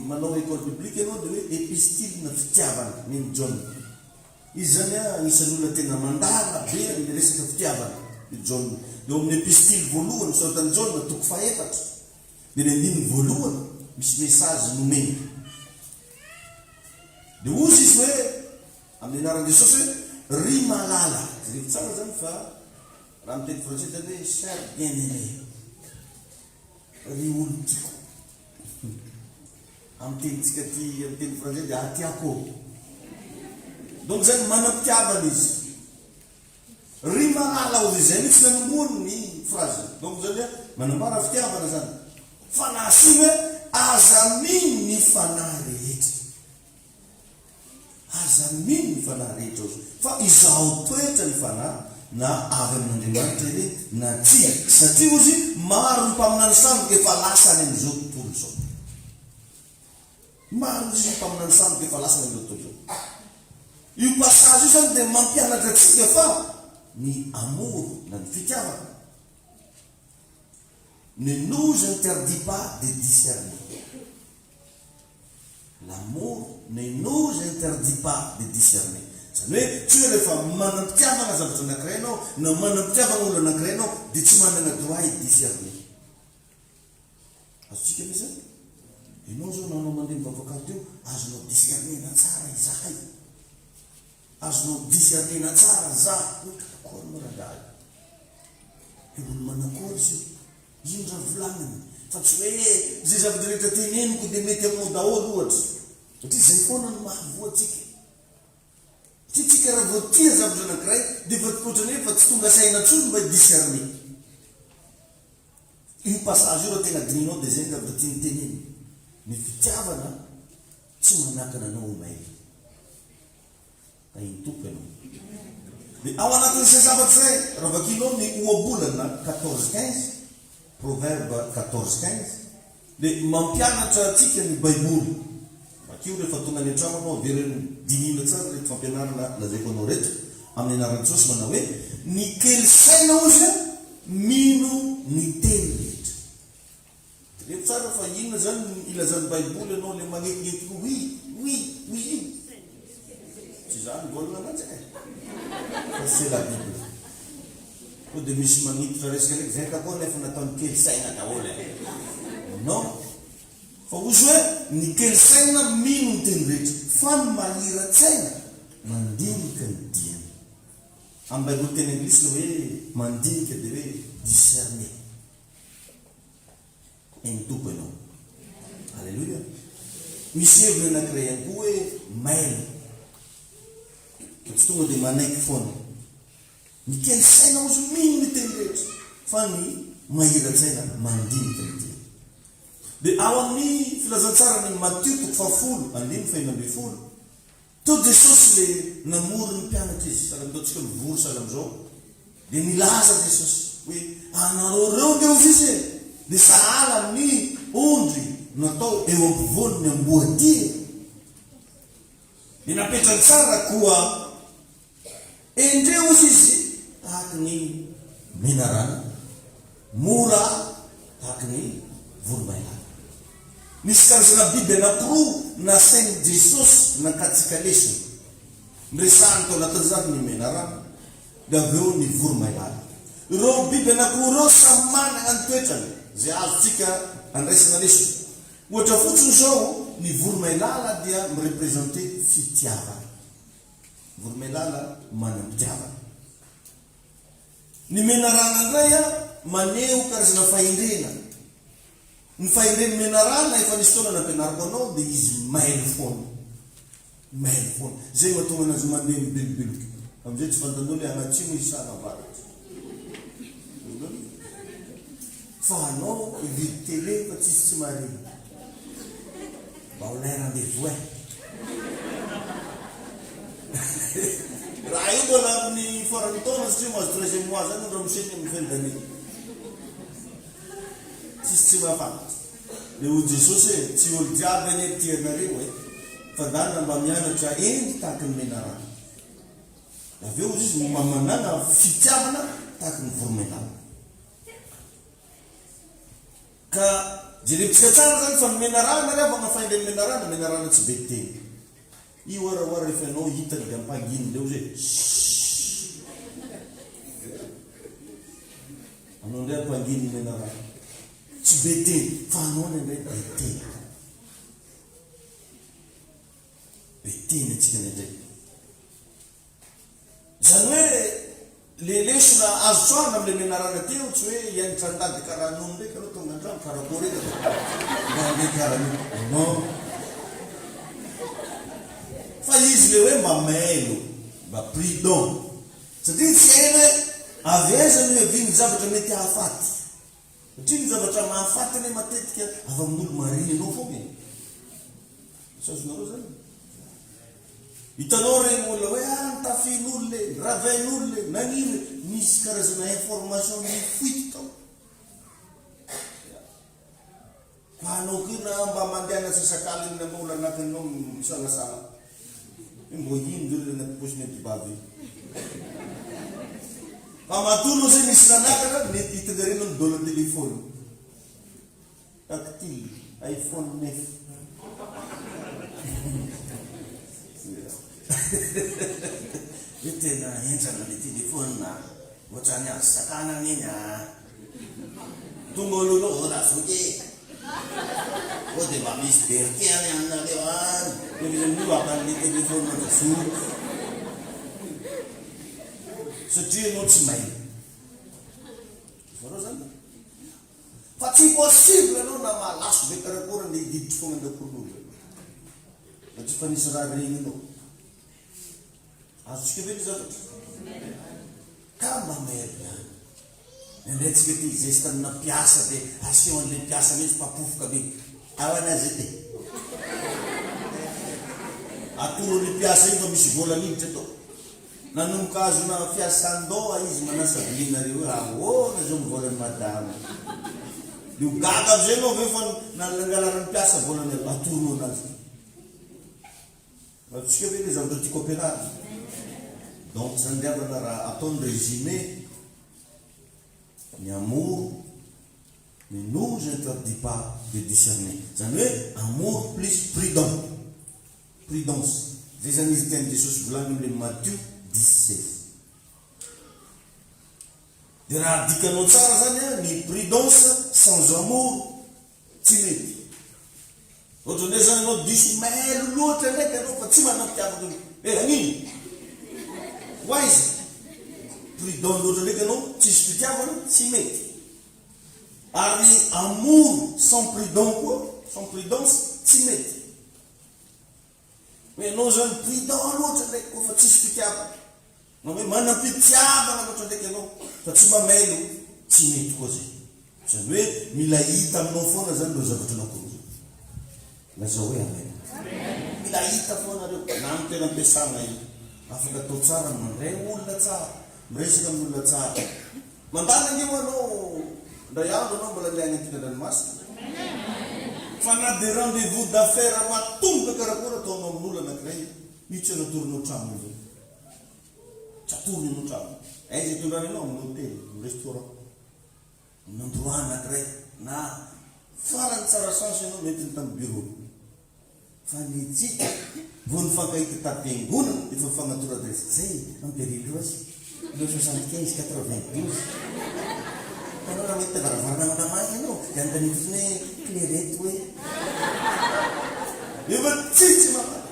manao école biblique ianao dia hoe epistilina fitiavana ny John izy zany anisan'ny olona tena mandala be amin'ny resaka fitiavana i John dia amin'ny epistily voalohany soratan'i John toko 4 dia ny andininy voalohany misy message nomeny dia ozy izy hoe amin'ny anaran'i Jesosy hoe ry malala zay tsara zany fa raha miteny français zany hoe cher bien-aimé ry olo tiako amin'ny tenitsika ty amin'ny teny français dia atiako donc zany manam-pitiavana izy ry malala ozy zay mitsy nanomboany ny phrase donc zany hoe manambara fitiavana zany fa nasy hoe aza mino ny fanahy rehetra aza mino ny fanahy rehetra ozy fa izaho toetra ny fanahy na avy amin'Andriamanitra ire na tsy satria ozy maro ny mpaminany samboka efa lasany amin'izao tontolo zao maro izy ny mpaminany samboka efa lasany amin'izao tontolo zao io passage io zany dia mampianatra atsika fa ny amour na ny fitiavana ne nous interdit pas de discerner. L'amour ne nous interdit pas de discerner. Zany hoe tsy hoe rehefa manam-pitiavana zavatra anankiray ianao na manam-pitiavana olo anankiray ianao dia tsy manana droit discerner. Azotsika misy zany ianao zao nanao mandeha mivavakato io azonao discernena tsara izahay azonao discernena tsara zah kory maragahy olo manakory izy io ino raha volagniny fa tsy hoe zay zavatra rehetra teneniko dia mety aminao daholo ohatra satria zay foana no mahavoatsika satria tsika raha voatia zavatra anankiray dia vatikotrany hoe fa tsy tonga saina tsony mba discerner io passage io raha tena dininao dia zay ny zavatra tiany teneny ny fitiavana tsy manakana anao omaily ka iny tompo ianao dia ao anatin'izay zavatra zay raha vakinao ny oabolana 14:15 proverbe 14:15 dia mampianatra atsika ny baiboly vakio rehefa tonga ny an-trano anao averiny dinina tsara rehefa fampianarana lazaiko anao rehetra amin'ny anaran'i Jesosy manao hoe ny kely saina ozy mino ny teny rehetra rehefa tsara fa inona zany ilazan'ny baiboly ianao le magnetignety oui tsy zany volana anazy fa c'est la Bible ko dia misy magnititra resaka ndraiky zay takoa nefa nataony kely saina daholo non fa ozy hoe ny kely saina mino ny teny rehetra fa ny mahira-tsaina mandinika ny diany amin'ny baiboly teny anglisy le hoe mandinika dia hoe discerner eny tompo ianao Alléluia. Misy heviny anankiray ihany koa hoe mailo. Tsy tonga dia manaiky foana. Miteny saina ozy mino ny teny rehetra. Fa ny mahira-tsaina mandinika ny teny. Dia ao amin'ny filazantsara ny Matthieu 10:10. Teo Jesosy le namory ny mpianatra izy. Sahala ataontsika mivory sahala amizao. Dia nilaza Jesosy hoe anareo reo ndeo izy. Dia sahala ny ondry natao eo ampovoany ny amboadia. Dia napetraka tsara koa endreo izy tahaka ny menarana, mora tahaka ny voromailala. Misy karazana biby anankiroa nasain'i Jesosy nakatsika lesona. Niresahany tao anatin'izany ny menarana, dia avy eo ny voromailala. Ireo biby anankiroa ireo samy manana ny toetrany zay azontsika andraisana lesona. Ohatra fotsiny zao ny voromailala dia mirepresente fitiavana. Voromailala manam-pitiavana. Ny menarana indray maneho karazana fahendrena. Ny fahendreny menarana efa nisy fotoana nampianariko anao dia izy mailo foana. Mailo foana. Zay mahatonga anazy mandeha mibelobeloka. Amin'izay tsy fantanao le anatsimo isana varatra. Fa anao ividy télé fa tsisy tsy marina. Mba ho lay rendez-vous e. Raha io mbola amin'ny farany taona satria mahazo 13e mois zany raha miseny amin'ny fin d'année. Tsisy tsy mahafantatra. Dia ho Jesosy hoe tsy olo jiaby anie tianareo e. Fa dana mba mianatra endy tahaka ny menarana. Avy eo izy manana fitiavana tahaka ny voromailala. Ka jerevitsika tsara zany fa ny menarana rehefa mafaindy ny menarana tsy be teny. Io oaraoara rehefa ianao hitany dia ampanginy leo zay. Anao ndray ampanginy ny menarana. Tsy be teny, fa anao indray be teny. Be teny atsika indray. Zany hoe le lesona azo tsoahana amin'ile menarana teo tsy hoe hianitra andady karaha nono ndraiky anao tonga andrano karakory eky mandeha karaha non. Fa izy le hoe mba mailo, mba prudent. Satria tsy haina avy aiza no avy ny zavatra mety hahafaty. Satria ny zavatra mahafaty ane matetika avy amin'olo mariny anao foana. Sazonareo zany. Hitanao regny olona hoe nitafin'olo le, ravain'olo le, nanino misy karazana information mifoito tao. Fa anao kina mba mandeha nasasakaly ny ambola anakinao misalasala. Mbo ino zao le napiposiny antibavy. Fa matono zay misy nanakana mety hitanarena ny dola telefony. Tactile, iPhone 9. Io tena entrana le telefony ohatrany azo sakana iny tonga olono rasoke o dia mba misy berikeny aminareo any dia misy miloakan'le telefony mandasoa satria anao tsy maina zareo zany fa tsy possible anao na malaso be karakory le hididitry foana andakololo satria fa nisy raha regny anao azotsika ve ny zavatra ka mba mairina ndraitsika ty zesta amina mpiasa dia asio an'le mpiasa mihitsy mpapofoka be ao anazy ty atoro ny mpiasa iny fa misy vola miditra atao nanomboka azona fiasan-doa izy manasa vilinareo ahoana zao mivolany madama io gaga amizay anao ve fa nangalarany mpiasa volany atorono anazy azotsika ve le zavatra tiako ampianarina. Donc, ça veut dire que résumé, l'amour ne nous interdit pas de discerner. Ça veut dire amour plus prudent. Prudence. Les amis de Jésus, le Matthieu 17. Il y a dit que nous avons prudence sans amour timide. Autre des gens disent, mais l'autre, tu m'as dit, wise prudent l'autre ndraiky anao tsisy fitiavana tsy mety ary amour sans prudent koa sans prudence tsy mety. Hoe ianao zany prudent loatra ndraiky koa fa tsisy fitiavana. Na hoe manam-pitiavana loatra ndraiky ianao fa tsy mamelo, tsy mety koa zay. Zany hoe mila hita aminao foana zany ireo zavatra anankiroa. Lazao hoe amen. Mila hita foana reo na amin'ny tena ampiasana io. Afaka atao tsara mandray olona tsara, miresaka amin'ny olona tsara. Mandala anio anao ndray andro anao mbola andeha agnatina ranomasina. Fa na de rendez-vous d'affaires matomboka karakôry ataonao amin'olona anankiray, io tsy anatorinao trano io. Tsy atorinao trano. Aiza itondrany anao amin'ny hôtely, amin'ny restaurant. Amin'ny endroit anankiray na farany tsara chance ianao mety ny tamin'ny bureau. Fa ny tsika vao nifankahita tam-piangonana efa mifagnatora adresy zay ampirilo azy. 75 92. Anao raha mety tavaravarana manamany ianao, dia antanifosiny hoe clérette hoe. Efa tsitsy mamay.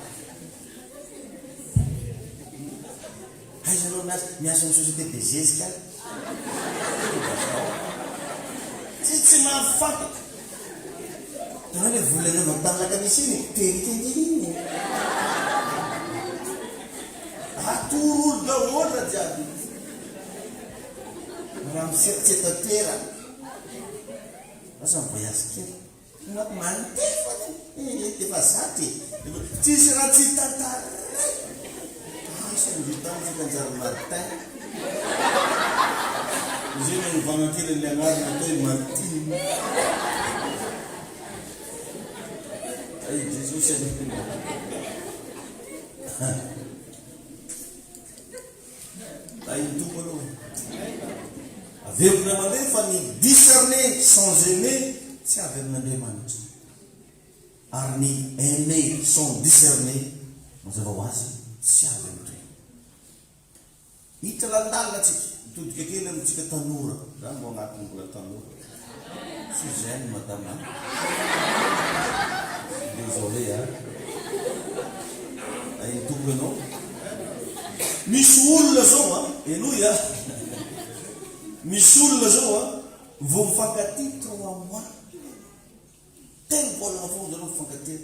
Aiza anao miasa amin'ny société de gestion ka? Tsitsy mahafantatra. Tena hoe volana matanlaka misy iny, terikenginy iny. Atoro olo daholo jiaby. Raha miseritseritra toerana. Asa mivoyage kely. Mantefa efa zaty. Tsisy raha tsy tantaray. Asa invitany tsika anjary matin. Zay no mivana kely ny agnarana atao hoe matiny. Ay Jesosy an'iny. Ay tompo aloha. Aveo mandeha fa ny discerner sans aimer tsy avy amin'Andriamanitra. Ary ny aimer sans discerner mazava ho azy tsy avy amin'ireny. Hitra landalina tsika, mitodika kely amintsika tanora. Zany mbo agnatin'ny mbola tanora. Suzanne madame. Désolé hein. Ay tompo ianao. Misy olona zao a, eloia. Misy olona zao a, vao mifankatia 3 mois. Telo bolana foana zareo mifankatia.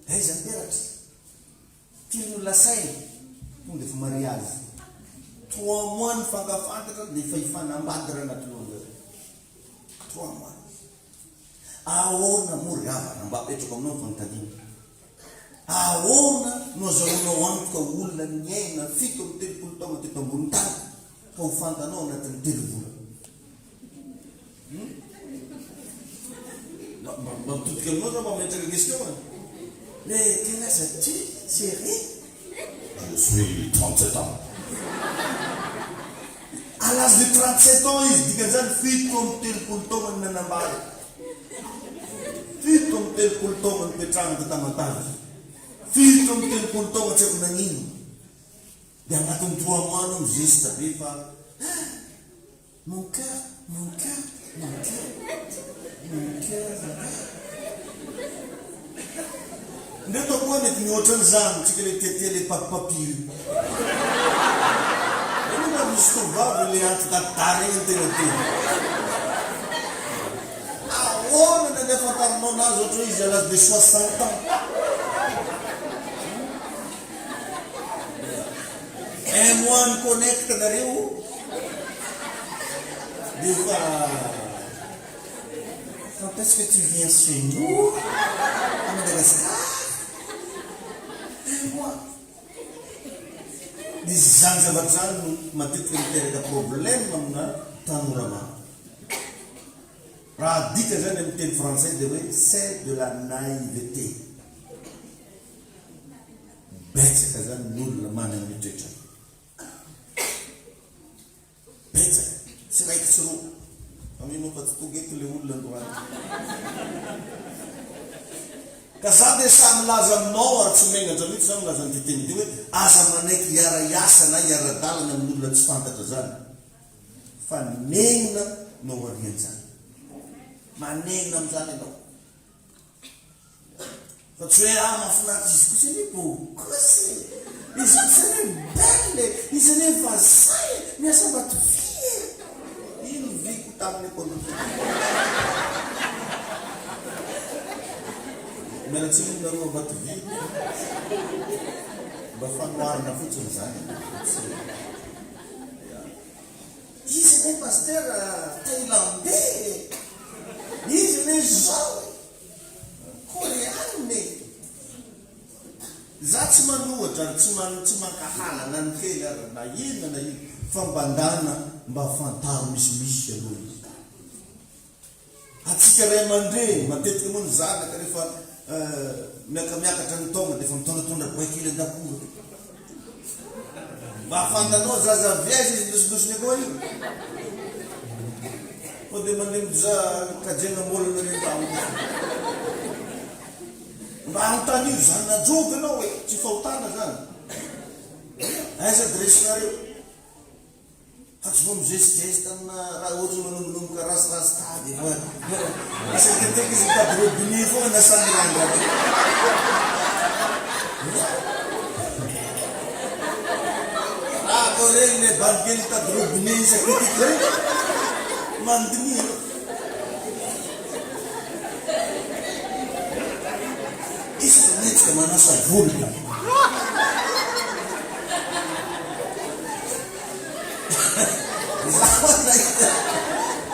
Aiza mperatra. Tian'olona lasaina. Tonga efa mariage. 3 mois nifankafantatra dia efa hifanambady raha anatinao zareo. 3 mois. Ahoana moa ry havana mba apetraka aminao ny fanontaniana. Ahoana no azahoanao antoka olona miaina 7 amin'ny 30 taona teto ambony tany ka ho fantanao anatin'ny 3 vola. Mba mitodika aminao zao mba metraka question. Mais quel âge as-tu, chérie? Je suis 37 ans. À l'âge de 37 ans, izy dikan'izany 7 amin'ny 30 taona ny nanambady. 7 amin'ny 30 taona nipetrahana tamatavy. 7 amin'ny 30 taona tsy haiko nagnino. Dia agnatin'ny 3 mois no mizesta be fa mon cœur, mon cœur, mon cœur, mon cœur. Ndeto koa mety mihoatra an'izany tsika le tiatia le papapapio. Ino misy tovavy le anti-tantara iny tena tena. Ahoana ny afantaranao anazy ohatra hoe izy à l'âge de 60 ans. Un mois ny connecte nareo. Des fois, quand est-ce que tu viens chez nous? À Madagascar? Un mois. Des zany zavatra zany no matetika miteraka problème amina tanora. Raha dika zany amin'ny teny français dia hoe c'est de la naïveté. Betsaka zany ny olona manana ny toetra. Betsaka. Tsy raiky tsy roa. Aminao fa tsy tonga eto le olona androany. Ka za dia samy laza aminao ary tsy megatra mihitsy zany milaza ny teny hoe aza manaiky hiara-iasa na hiara-dalana amin'ny olona tsy fantatra zany. Fa nenina no arian'izany. Manenina amin'izany ianao. Fa tsy hoe mahafinaritra izy kosa ny bokosy. Izy kosa ny belle. Izy ny vazay. Miasa mbatovia. Ino viko tamin'ny ekonomia. mialatsiny nareo Batovy mba fanoharina fotsiny zany izy ne paster Thaïlandais izy ne zao Koreane za tsy manohatra tsy mankahalana ny kely ary na ino fambandana mba fantaro misimisy aloha izy atsika ray aman-dreny matetika moa ny zanaka rehefa miakamiakatra ny taona dia efa mitondratondra boakely an-dakoro mba afantanao zaza viazy izy losilosiny koa io fa dia mandeha miza kajena molana reny tamiko mba anontany io zany najoby anao hoe tsy fahotana zany aiza dresinareo fa tsy vo migestigeste amina raha ohatry manombonomboka rasirastady isaketeky izy mitady robini foana nasany ranga ako regny le bankely tady robini isaketeky reny mandiniro izy netsika manasa volona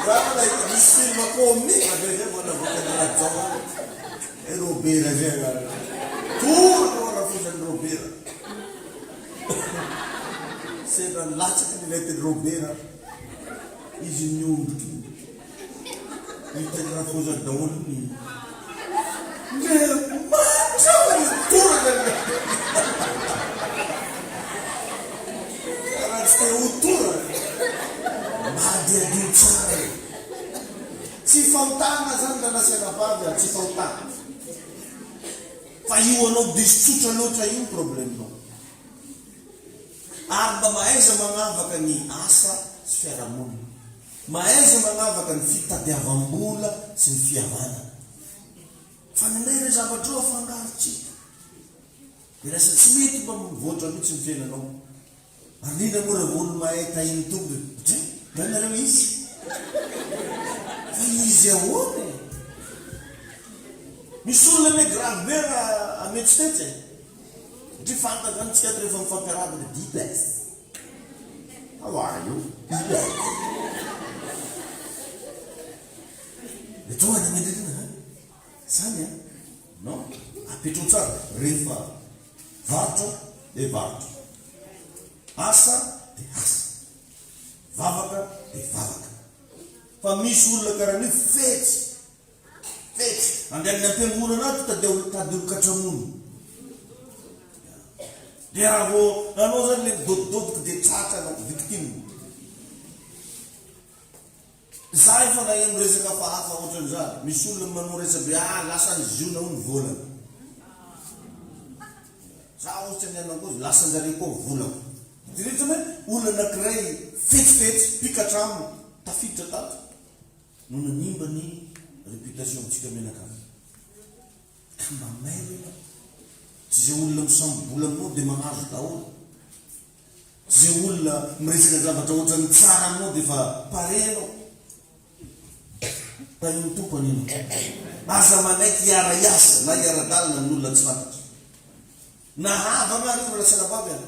Zaho misy film comique avy bona vokana jao e Robera zay toro rafozany Robera sena latsaky ny lety Robera izy niondroky hitany rafozany daholo ny mantsavany toro raha tsy te ho tora madiadio tsara tsy fahotana zany la nasenavavy tsy fahotana fa io anao diso tsotra loatra io probleminao ary mba mahaiza magnavaka ny asa sy fiarahamonina mahaiza magnavaka ny fitadiavam-bola sy ny fihavana fa nanay re zavatra io afangarotsika dia lasa tsy mety mba mivoatra mihitsy ny fiainanao andrindra moa raha olo mahay tahiny tombo nanareo izy fa izy ahoany misy olona me gravera ametsitetsy satria fantaka ny tsika rehefa mifampiarabana dipes aoara io dipes le tonga ny amendrena zany a non apetrao tsara rehefa varotra dia varotra asa dia asa vavaka dia vavaka fa misy olona karaha io fetsy andehan'ny ampiangonana ato tady olo-katramono dia raha vo anao zany le dodododiko dia tratra anao victime za efa nahay miresaka fahafa ohatran'izany misy olona manao resabe lasa ny ziona ho ny volana za ohatra ny anao kozy lasa njareo koa volako diritany hoe olona anakiray fetsifetsy pikatramo tafiditra tato no nanimba ny réputation amitsika menakany ka mba may rena tsy zay olona misambobola aminao dia manazo daholo tsy zay olona miresaka zavatra ohatrany tsara aminao dia efa pare anao taniny tompany ino aza manaiky hiara iasa na hiara-dalina amin'olona tsy fantatra nahavana reo rasanavavy any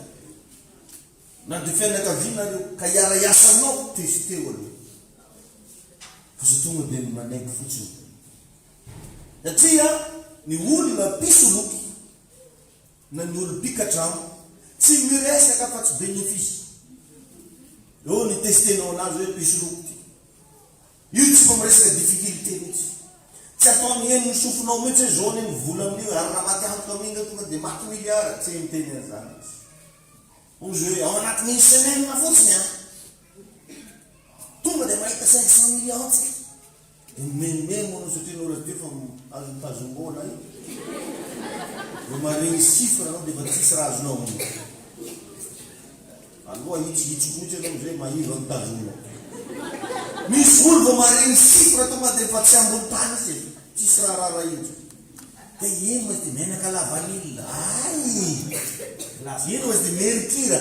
na dia fianakavianareo ka hiara iasa aminao testeo aloha fa za tonga dia manaiky fotsiny satria ny olona pisoloky na ny olo pikatramo tsy miresaka fa tsy bénéfice eo ny testenao anazy hoe pisoloky io tsy fa miresaka difficulté mihitsy tsy ataony eny ny sofinao mihitsy hoe zao ny mivola amin'io ary raha maty antoka amin'inga tonga dia maty miliara tsy miteny an'izany ozy hoe ao anatin'ny semaine fotsiny a tonga dia mahita 500 millions tsika dia mememo anao satria nao raha fa azo mitazombola io vo maregny chiffre anao dia efa tsisy raha azonao aminy aloha hitsihitsiko mihitsy anao zay mahiva mitazonao misy olo vo maregny chiffre tonga dia efa tsy ambony tany izy tsisy raharara io dia ino ozy dia menaka lavanila ino ozy dia mercure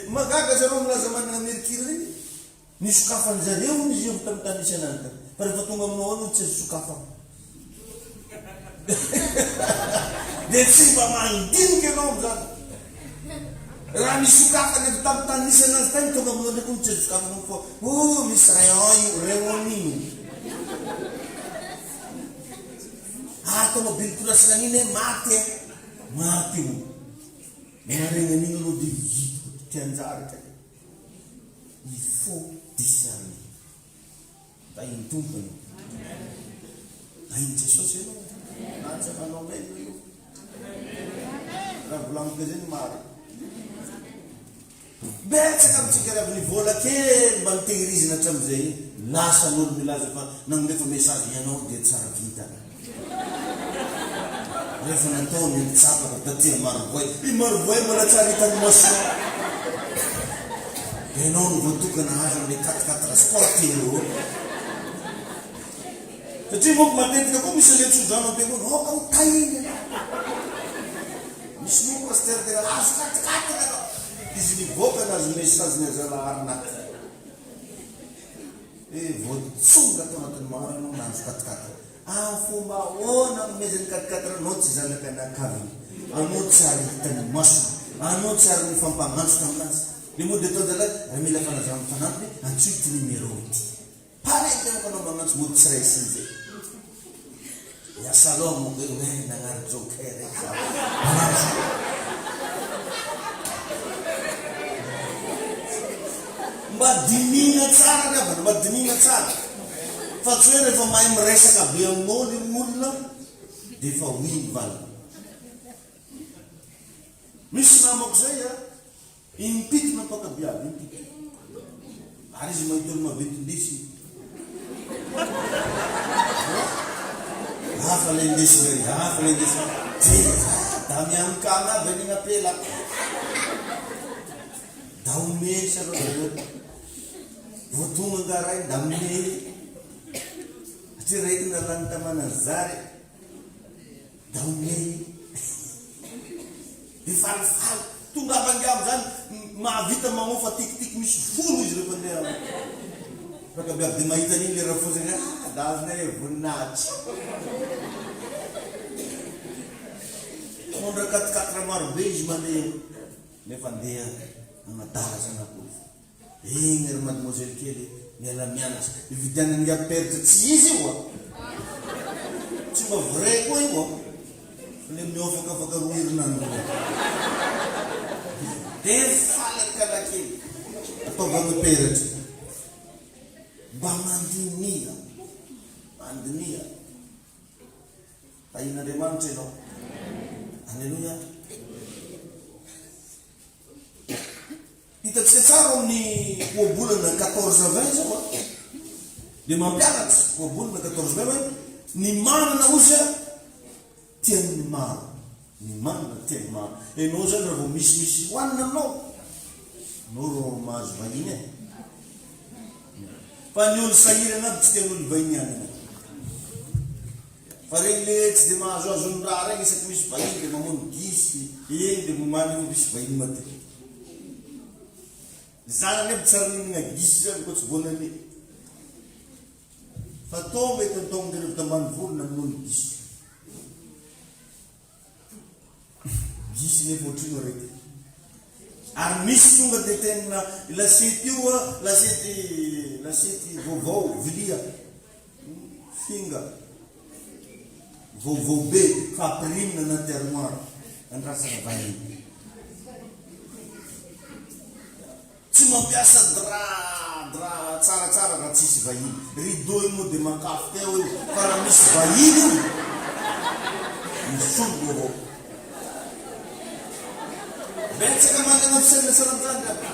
magaga zareo milaza manana mercure reny ny sokafany zareo izy io tamin'ny tany misy anany fa rehefa tonga aminao any tsy azo sokafana Dia tsy mba mandinika ianao am'zany. Raha misokafana avy tamin'ny tany nisy anazy tany tonga aminao ndraiky tsy sokafanao fa misy rayon tomobile kolasina an'iny maty maty io. Maharegny an'iny anao dia tianjary ka. Il faut discerner. Da iny tompony. Da iny Jesosy ianao. Natsakanao mena io. Raha volaniko zay ny maro. Betsaka amintsika raha ny vola kely mba nitehirizina hatramin'izay lasa n'olo milaza fa nandefa message ianao dia tsara vita. Rehefa nataony mitsapaka tatia marovoay. I marovoay mbola tsara hitany masona. Ianao no voatokana azy amin'ny 4x4 transport io. Satria moko matetika koa misy letsodrano ampianao ao tahiny. Misy moko pasteur tena azo 4x4 ianao. Izy mivoaka anazy message ny Zalaharinaty. Voatsonga tao anatin'ny maro anao nahazo 4x4. Fomba ahoana nomezany 4x4 anao tsy zanaka anakaviny. Anao tsy ary hitany masona. Anao tsy ary mifampagnantso taminazy. Le mode atao zalahy raha mila fanazana fanampy antsoy ty numéro ity. Pareil tegna anao magnantso mody tsy ray sy zay. Ya salon mo hoe nagnary joker raiky za. Mba dinina tsara ravana, mba dinina tsara. Fa tsy hoe rehefa mahay miresaka be aminao ny olona dia efa hoiny vala. Misy namako zay impity nampakabiaby impity. Ary izy mahita olo mavetindesy. Hafa le indesy gary, hafa le indesy. Da miankana avy an'igny apela. Da omesa reo. Voatonga ngaray da mey. Satria raiky nalany tamana zary. Da omey. Di falifaly. Tonga avangiamo zany mahavita mamofa tikitika misy folo izy rehefa andeha. Fakabiaby dia mahita an'iny le raha fozany da azonay voninahitra. Mondra 4x4 marobe izy mandeha. Nefa andeha amadara zanak'olo. Igny ry mademoiselle kely miala mianatra. Ividianany peritra tsy izy io. Tsy mba vrai koa io. Le miofakafaka roa herinandro. Dia faly kalakely. Ataovana peritra. Mba mandinia. Mandinia. Tahin'Andriamanitra ianao. Alleluia. Hitantsika tsara amin'ny oabolana 14-20 zao. Dia mampianatra oabolana 14-20 ny manana ozy tian'ny maro. Ny manana tian'ny maro. Ianao zany raha vao misy hoanina aminao. Anao ro mahazo vahiny e. Fa ny olo sahiry anaty tsy tian'olo vahiny ihany. Fa regny le tsy dia mahazoazo ny raha regny isaky misy vahiny dia mamono gisy. Eny dia momany io misy vahiny maty. Zany neby tsara ninina gisy zany koa tsy voanany. Fa tonga tonga dia rehefa tambany volona mamono gisy. Gisy nefa ohatrino raiky. Ary misy tonga dia tena lasety io lasety vaovao vilia finga vaovao be fampirimina anaty armoire andrasana vahiny. Tsy mampiasa dra tsaratsara raha tsisy vahiny. Rideau io moa dia makafy teo io fa raha misy vahiny io misolo avao. Betsaka manana fisaina saran'izany raha.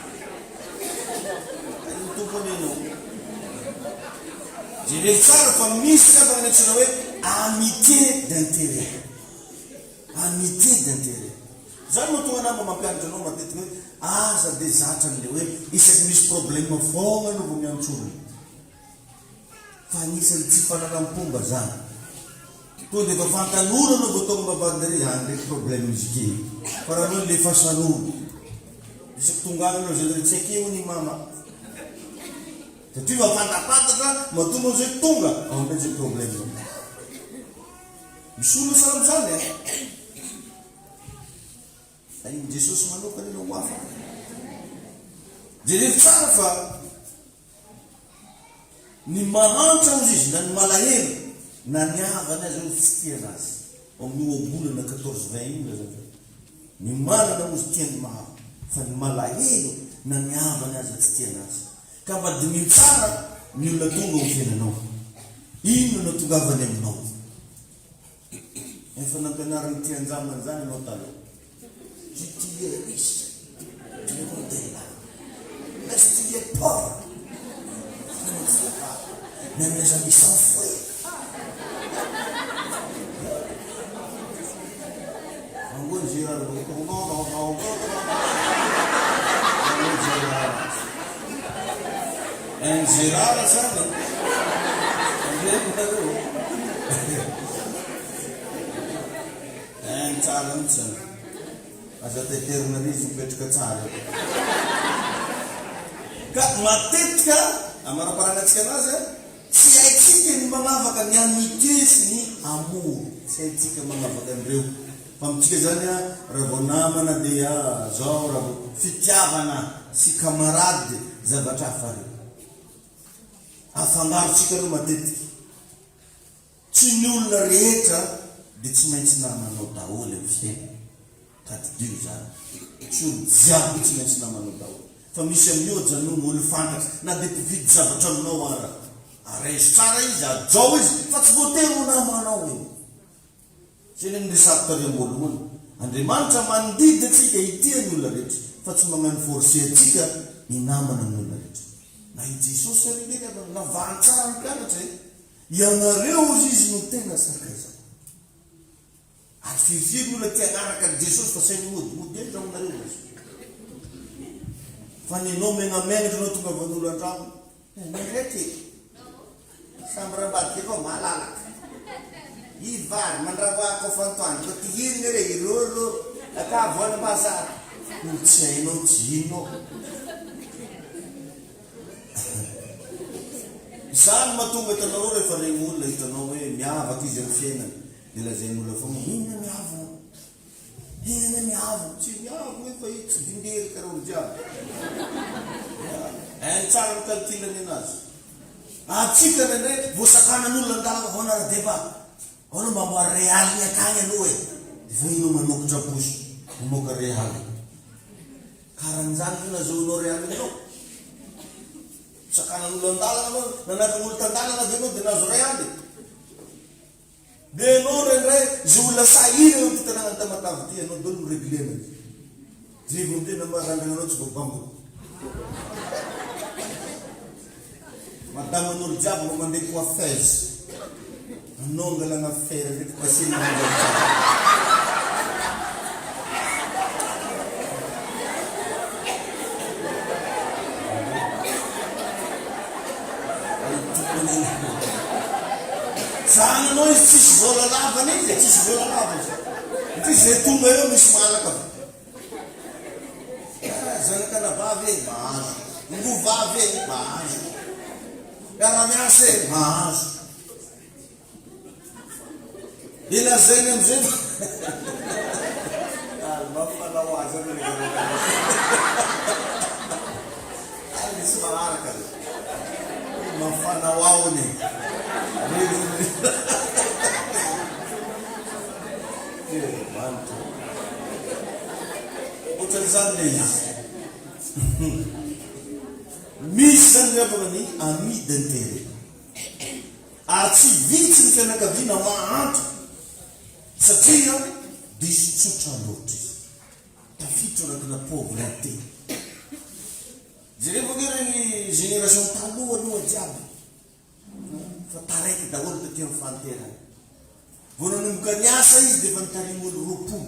Ny tompony ianao. Jereo tsara fa misy kavana ny antsoina hoe amitié d'intérêt. Amitié d'intérêt. Zany moa tonga nama mampianatra anao matetika hoe aza dia zatra an'ilay hoe isaky misy problème foana no vao miantsolo. Fa anisany tsy fanaram-pomba zany. To dia efa fantan'olo anao vao tonga mabandary zany ndraiky problème izy kely. Fa raha anao le fasan'olo. Isaky tonga anao zay tsy akeo ny mama. Satria mafantapantatra mahatonga zay tonga ao ndray zay problème. misy olona sara am'zany e. Iny Jesosy manokana ino ho hafa. Jerevy tsara fa ny mahantra ozy izy na ny malahelo na ny havana azy eo tsy tiana azy. Amin'ny oabolana 14-20 iny zany. Ny manana ozy tiany mahava fa ny malahelo na ny havana azy tsy tiana azy. Ka madiniho tsara ny olona tonga ho fiainanao. Ino no tongavany aminao? Efa nampianariny ty anjamany zany anao taloha. Tu es riche, tu es modèle, mais tu es pauvre, tu ne sais pas, même les amis sont fouets. En gros, j'ai un Gérard, ça, un challenge. Aza teterina rizy mipetraka tsara. Ka matetika amaraparanantsika anazy tsy haitsika ny manavaka ny amitié sy ny amour. Tsy haitsika manavaka an'ireo. Fa amintsika zany raha vao namana dia zao raha vao fitiavana sy camarade zavatra hafa reo. Afangarotsika aloha matetika. Tsy ny olona rehetra dia tsy maintsy namanao daholo amin'ny fiainana. Tadidio zany. Tsy olo jiaby tsy maintsy namanao daholo. Fa misy amin'io janony olo fantatry na dia mpividy zavatra aminao ara. Areso tsara izy, ajao izy, fa tsy voatery ho namanao iny. Tsy ny resako tariam-boalohany. Andriamanitra mandidy atsika hitia ny olona rehetra, fa tsy magnano forcé atsika hinamana ny olona rehetra. Na i Jesosy arindreny navantsara ny mpianatra e. Ianareo ozy izy no tena sakaiza. Ary firifiry olona tia anaraka Jesosy fa sainy mody entra aminareo izy. Fa ny anao megnamenatra anao tonga van'olo an-trano. Mereky. Samby rabadika avao malalaka. I vary mandravaako fantoany. Ko tihirina re irolo aka voana bazary. Tsy hainao tsy inao. Zany mahatonga hitanao rehefa regny olona hitanao hoe miavaka izy amin'ny fiainana. Dia lazainy olona foana inona miavana? Inona miavana? Tsy miavana hoe fa tsy dindery karaha olo jiaby. Tsara ny kalkilany anazy. Atsika nendray voasakanan'olona andalaka vao nara-débat. Ono mba mboary réaly akagny aloha e. Dia fa ino manokatra posy mamoaka réaly. Karan'izany io nazahoanao réaly anao. Sakanan'olo andalana anao, nanatiny olo tandalana dia anao dia nazo réaly. Dia anao rendray zay olona sahira eo ampitanana ny tamatavy ty anao dolo mireglena. Drivo am'tena marandrana anao tsy voabambo. Madaman'olo jiaby mba mandeha coiffeuse. Anao angalana fera ndraiky pasina manjary tsara. Zany anao izy tsisy vola lavana izy, tsisy vola lava izy. Ty zay tonga eo misy malaka. Zanak'anavavy e mahazo. Ngovavy e mahazo. Miara-miasa e mahazo. Ilazainy am'izay. Mafanao azy alo misy maharaka. Mafanao aony. Ohatran'izany le izy. Misy zany miavaka ny ami d'intérêt. Ary tsy vitsy ny fianakaviana mahantra. Satria diso tsotra loatra izy. Tafiditra anakina pauvreté. Jereo vao regny génération taloha aloha jiaby. Fa taraiky daholo taty amin'ny fanterana. Vao nanomboka niasa izy dia efa nitarimy olo 20.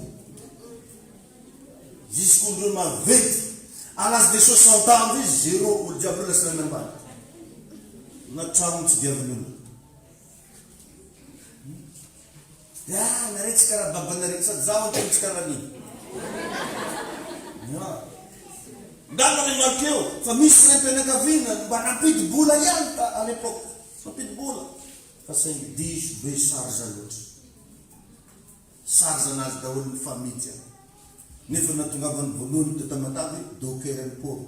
Jusqu'olondreo mavety. À l'âge de 60 ans izy zéro olo jiaby reo lasina ambany. Na trano tsy diavin'ny olona. Naretsika raha babanaretsy sady zaho antenitsika raha niny. Ngamba ny markeo fa misy reim-pianakaviana mba nampidi-bola ihany à l'époque. Nampidi-bola. Fa saingy diso be sarza loatra. sarza anazy daholo ny famitsy nefa natongavany voalohany teto Matavy dokera ny pôro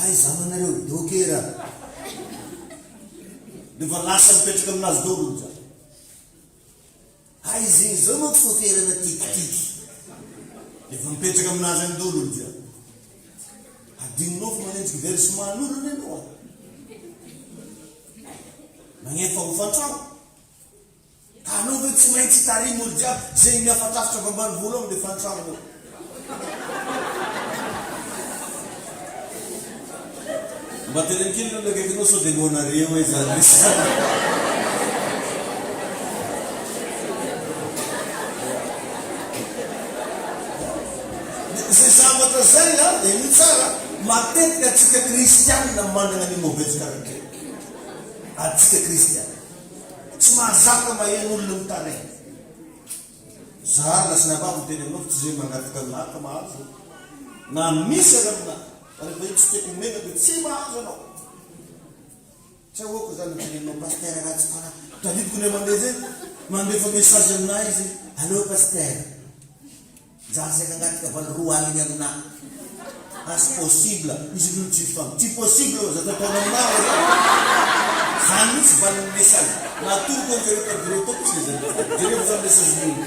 ay zamanareo dokera defa lasa mipetraka aminazy daholo olo zany ay zegny zao manko foferana tikitika defa mipetraka aminazy any daholo olo zany adinonao fa manenjiky versement n'olony ianao magnefa ho fantrano ka anao ve tsy maintsy tarimy olo jiaby zegny miafatrafitra avy ambany volo ao le fantrano eo mba telenkely no lakakinao sao de loanareo hoe zany resaka zay zavatra zay a de ny tsara matetika atsika kristianina manana ny mauvaise caractère atsika kristianina tsy mahazaka maheno olona mitare za lasy nababo teny aminao tsy zay mangataka aminaka mahazo na misy ary amina rehefa io tsy teko mena de tsy mahazo anao tsy ahoako zany tenenao paster ratsy fara tadidiko ne mandeha zay mandefa message aminahy izy allô paster zasaka angatika valy roa aligny amina as possible izy no tsy possible zatataona aminao zany mitsy valin'ny message natoroko ny vereta viretoko tsy zany jereko zany message mino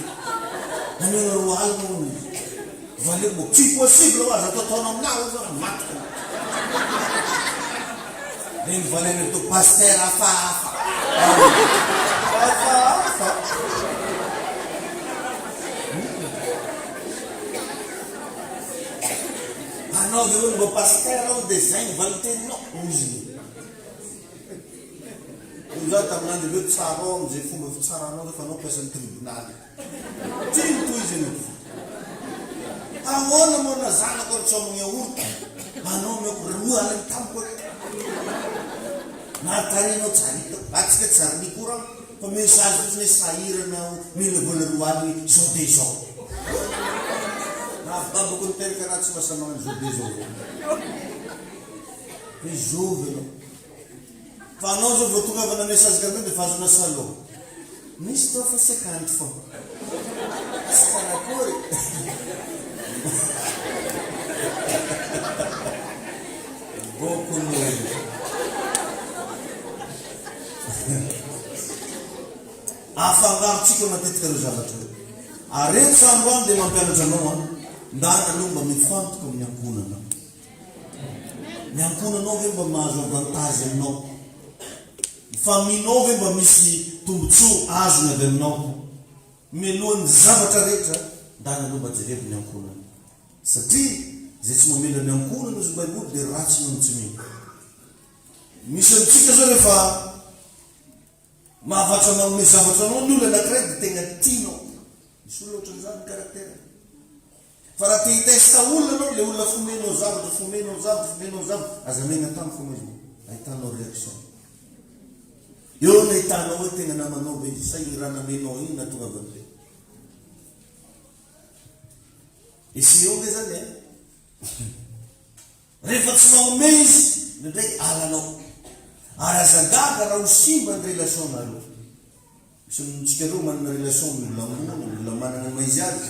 nanena roa aligny ony valeko mo tsy possible oa zatataona aminao zany matika regny valena to paster afahafa afahafa anao ve olo mba paster ao de zay valiteninao izy za taminandro leo tsara ao amizay fomba fitsaranao refa anao piasan'ny tribunaly tino toy izy eny ahoana moana zanako tsy amigny aorta anao miako roa aliny tamiko natarinao tsara hitako atsika tsara nikora fa message fotsiny sahiranao mila vola roa aligny zao de zao babako niteraka na tsy mahasamagna zao de zao hoe zovy anao fa anao zao vo tonga avana message kame de fazona salon misy tao fa 50 fô sy karakory boko noely afangarotsika matetika reo zavatra areto sambo any de mampianatra anao a ndana anao mba mifantoka amin'ny ankonanao ny ankonanao ve mba mahazo avantage aminao faminao ve mba misy tombotsoa azony avy aminao melohan'ny zavatra rehetra ndana anao mba jereko ny ankonana satria zay tsy mamela ny ankonana izy baiboly de ratsy no tsy mino misy amitsika zao rehefa mahavatra manome zavatra anao ny olo anakiray de tegna tianao misy olo ohatran'izany caractère fa raha te hitesta olona anao le olona fomenao zavatra azamena tamy fomba izy ahitanao réaction eo na hitanao hoe tegna namanao be izy sa iny raha namenao iny na tonga avany be isy eo ve zany rehefa tsy manome izy nindray alanao ary azagaga raha ho simba ny relation nalo misy amintsika reo manana relation milolangona olona manana maizy azy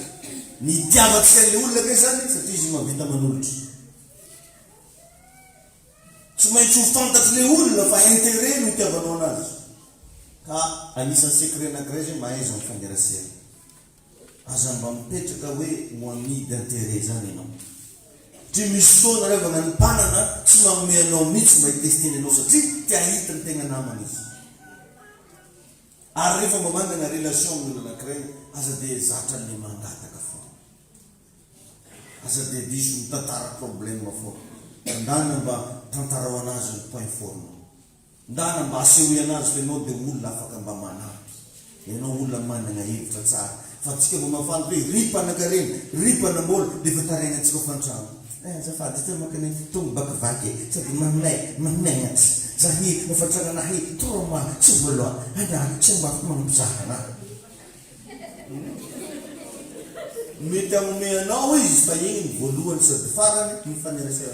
nitiavatsika le olona ke zany satria izy mavita manolotra tsy maintsy ho fantatry le olona fa intérêt no itiavanao anazy ka anisan'ny secret anakiray zay mahaiza mifangerasera aza mba mipetraka hoe moami d'intérêt zany ianao tsy misy fotoana rehefa nanimpanana tsy manome anao mihitsy mba hitesteny anao satria tia hita ny tegna namana izy ary rehefa mba manana relation amin'ny olo anakiray aza de zatra le mangataka fo aza de diso mitantara problème fo ndana mba tantarao anazy ny point forme ndana mba asehoy anazy fa ianao de olona afaka mba manampy ianao olona manana hevitra tsara fa tsika mba mafanto hoe ripanankareny ripanambola de fa taregna antsika fantrano azafady te makany tonga bakivaky sady maminay atsy zahy mafantragnahy troma tsy voaloha ana tsy mba mampizaha mety amome anao izy fa igny ny voalohany sady farany mifanerasera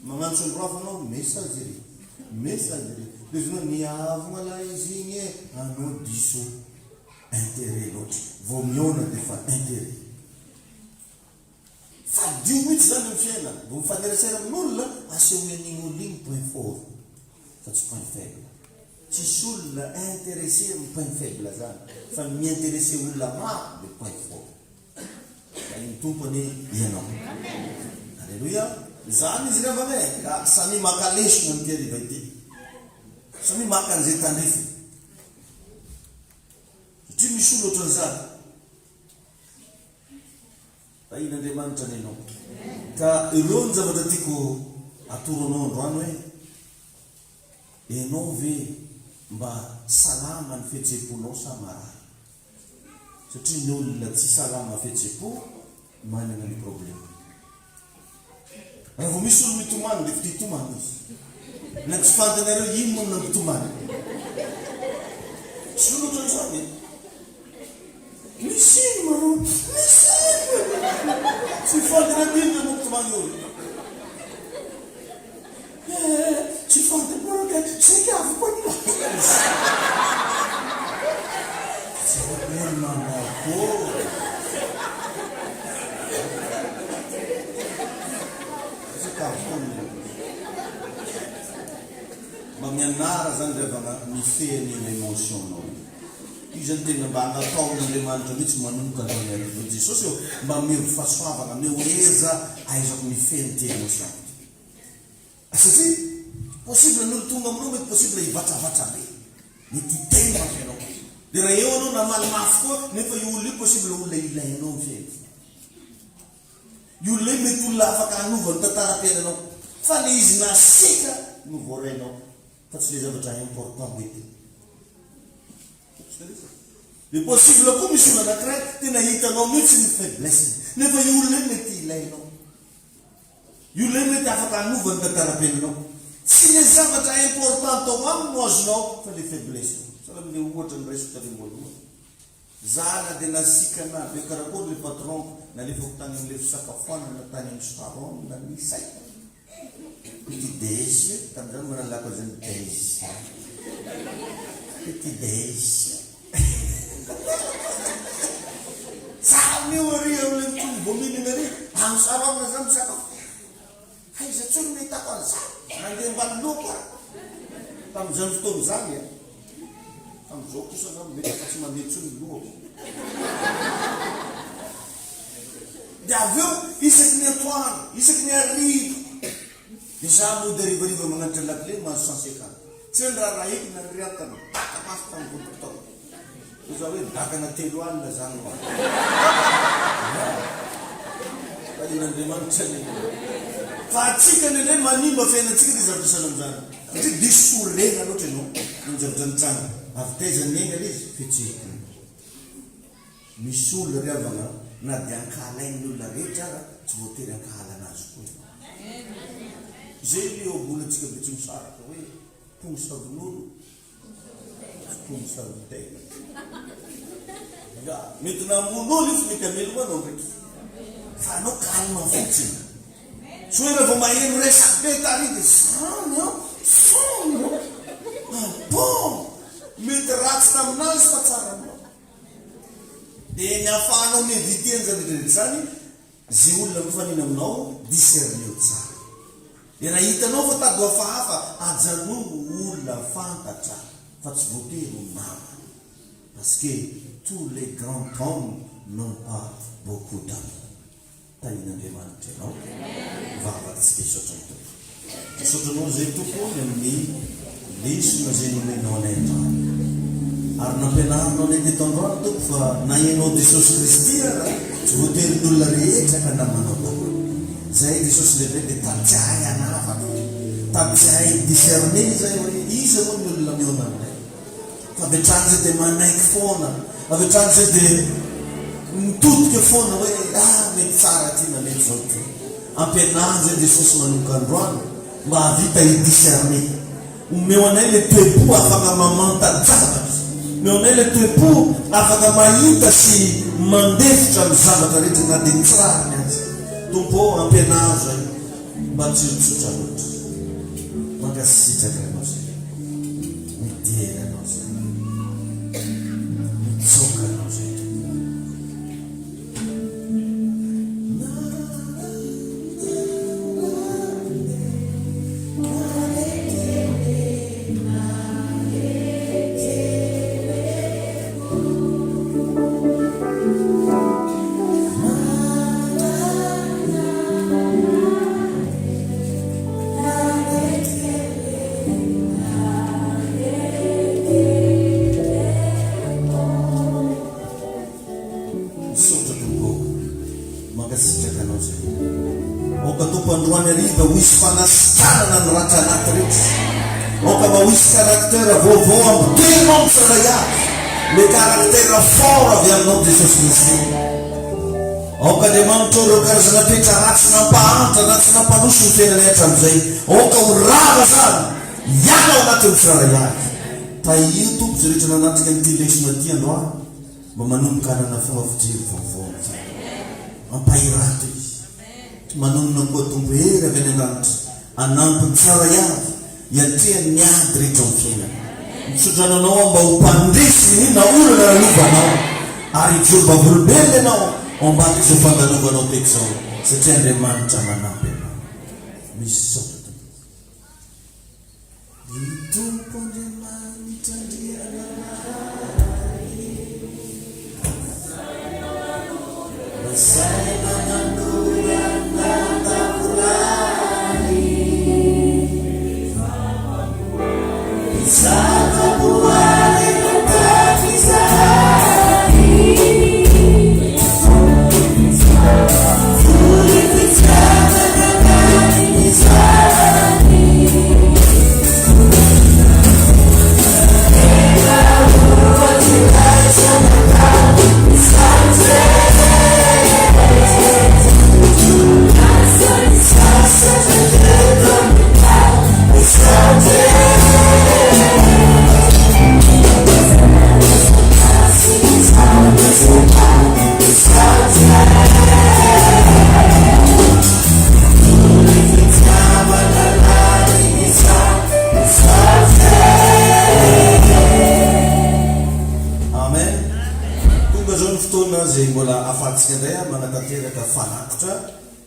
magnano sondroafa anao messagerie de zona niavogna la izy igny anao diso intérêt l'autre. Vaut mieux on a des fois intérêt. Fa 10 minutes zany ny fiaina. Vao mifanerasera amin'olona asehoan'igny olona point fort. Fa tsy point faible. Tsisy olona intéressé amin'ny point faible zany. Fa miintéressé olona maro le point fort. Igny tompony ianao. Alléluia. Zany izy rehefa ka samy maka lesona ny tiariva ity. Samy maka an'izay tandrefa. Satria misy olo ohatran'izany. Tahin'Andriamanitra ny ianao. Ka ireo ny zavatra tiako atoronao androany hoe ianao ve mba salama ny fihetseham-ponao sa marary. Satria ny olona tsy salama fihetseham-po manana ny problème. Raha vao misy olo mitomany dia fity tomany izy. Na tsy fantanareo ino moa na mitomany. Tsy olo ohatran'izany. Misy ino marao? Misy ino? Tsy fantanareo ino na mitomany olo. Tsy fantanareo ka tsy kavy koa nila. Tsy fantanareo mamako. Ma mianara zany revana mifehy ny émotionnao. Io zany tena mba nataon'Andriamanitra mihitsy manomboka androany arivo Jesosy eo mba meo fahasoavana meo heza aizako mifehy ny ty émotion. Satria possible n'olo tonga aminao mety possible hivatravatra be. Mety hitemba ianao. Dia raha eo anao na malimafy koa nefa io olona io possible olona ilainao mifehy. Io olona io mety olona afaka hanovany tantara-piainanao. Fa le izy nasika no voarainao. Fa tsy le zavatra important mety. Le possible koa misy olona anankiray tena hitanao mihitsy ny faiblesse. Nefa io olona io mety ilainao. Io olona io mety afaka hanovany tantara-piainanao. Tsy le zavatra important ao aminy no azonao fa le faiblesse. Sahala le ohatra ny resaka le voalohany. Zana dia nasika na be karakory le patron na lefako tany amin'le fisakafoanana na tany amin'ny staron na ny saina. Petit déj, tamin'izany manana lako zany déj. Petit déj. Samy ori amin'le mitony vominina ary amin'ny sarona zany misakafo. Aiza tsony mahitako an'izany. Nandeha mbany loko. Tamin'izany fotoana zany. Amin'izao kosa zany mety fa tsy mandeha tsony lohako. Dia avy eo isaky ny atoandro, isaky ny hariva. Dia za mody harivariva magnanatra lakile mahazo 150. Tsy ny raha raha na ny riatana. Daka masy tamin'ny vodotao. Za hoe dakana 3 alina zany ho. Tahin'Andriamanitra ny. Fa atsika nene manimba fiainantsika dia zavatra sana amin'izany. Satria diso sorena loatra ianao ny zavatra nitranga. Avy taiza ny engana izy fihetsehana. Misy olona riavana na dia ankahalain'ny olona rehetra tsy voatery ankahalana azy koa. Zay le obolantsika be tsy misaraka hoe pongy savon'olo tsy pongy savon-tegna. Mety namon'olo izy mety amelo anao ndraiky. Fa anao kalma fotsiny. Tsy hoe rehefa maheno resaky be tary dia sany ao, sany ao. Bon, mety ratsy taminazy fa tsara aminao. Dia ny ahafahanao mieviteny zany rehetra zany, zay olona mifanina aminao discerneo tsara. Dia raha hitanao fa tady hafahafa ajanono olona fantatra fa tsy voatery ho namana. Parce que tous les grands hommes n'ont pas beaucoup d'amour. Tahin'Andriamanitra ianao. Vavatsika hisaotra ny tompo. Isotranao zay tompony amin'ny lesona zay nomenao anay androany. Ary nampianarinao anay teto androany tompo fa na ianao Jesosy Kristy tsy voatery ny olona rehetra ka namanao daholo. Zay Jesosy lehibe dia tadiahy anavana. Tadiahy discerner zay hoe iza moa ny olona miona aminay. Fa avetrany zay dia manaiky foana. Avetrany zay dia mitodika foana hoe mety tsara ty na mety zao ty. Ampianary zay Jesosy manomboka androany mba havita hidiscerner. Omeo anay le toe-po afaka mamantany zavatra. Omeo anay le toe-po afaka mahita sy mandefitra amin'ny zavatra rehetra na dia nitsirahany azy. Tompo ampianary zay mba tsy mitsotra loatra. Mankasitraka ianao zay. Midera ianao zay. Mitsoka Mankasitraka anao zay. Oka tompandroany ariva ho isy fanasitanana ny ratra anaty rehetra. Oka mba ho isy karaktera vaovao ambitenao mitsaray azy. Le karaktera fort avy aminao Jesosy Kristy. Oka dia manotro ireo karazana toetra ratsy nampahantra na tsy nampanoso ny fiainana hatramin'izay. Oka ho rava zany iana ao anatin'ny tsiraray azy. Tahio tompo zay rehetra nanatrika nyity lesona ty androany mba manomboka anana fomba fijery vaovao mampahirato izy. Manonona koa tombo hery avy any an-danitra anampy ny tsara azy iatreany miady rehetra ny fiainana. Misotrananao mba ho mpandresy na olana ralovanao ary jomba volobelona ianao ambaka izao fandanovanao teky zao satria Andriamanitra manampy anao. Misy saotra ny tompo Andriamanitra andriana Saina nanduya nandakulani Isaka buwale nantakizani Fuli kizana nangani nizani Ega uwa tilaisa nangani nizani zay mbola afatsika indray manatanteraka fanatitra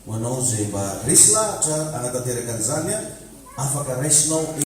ho anao zay mba resy lahatra anatanteraka an'izany afaka raisinao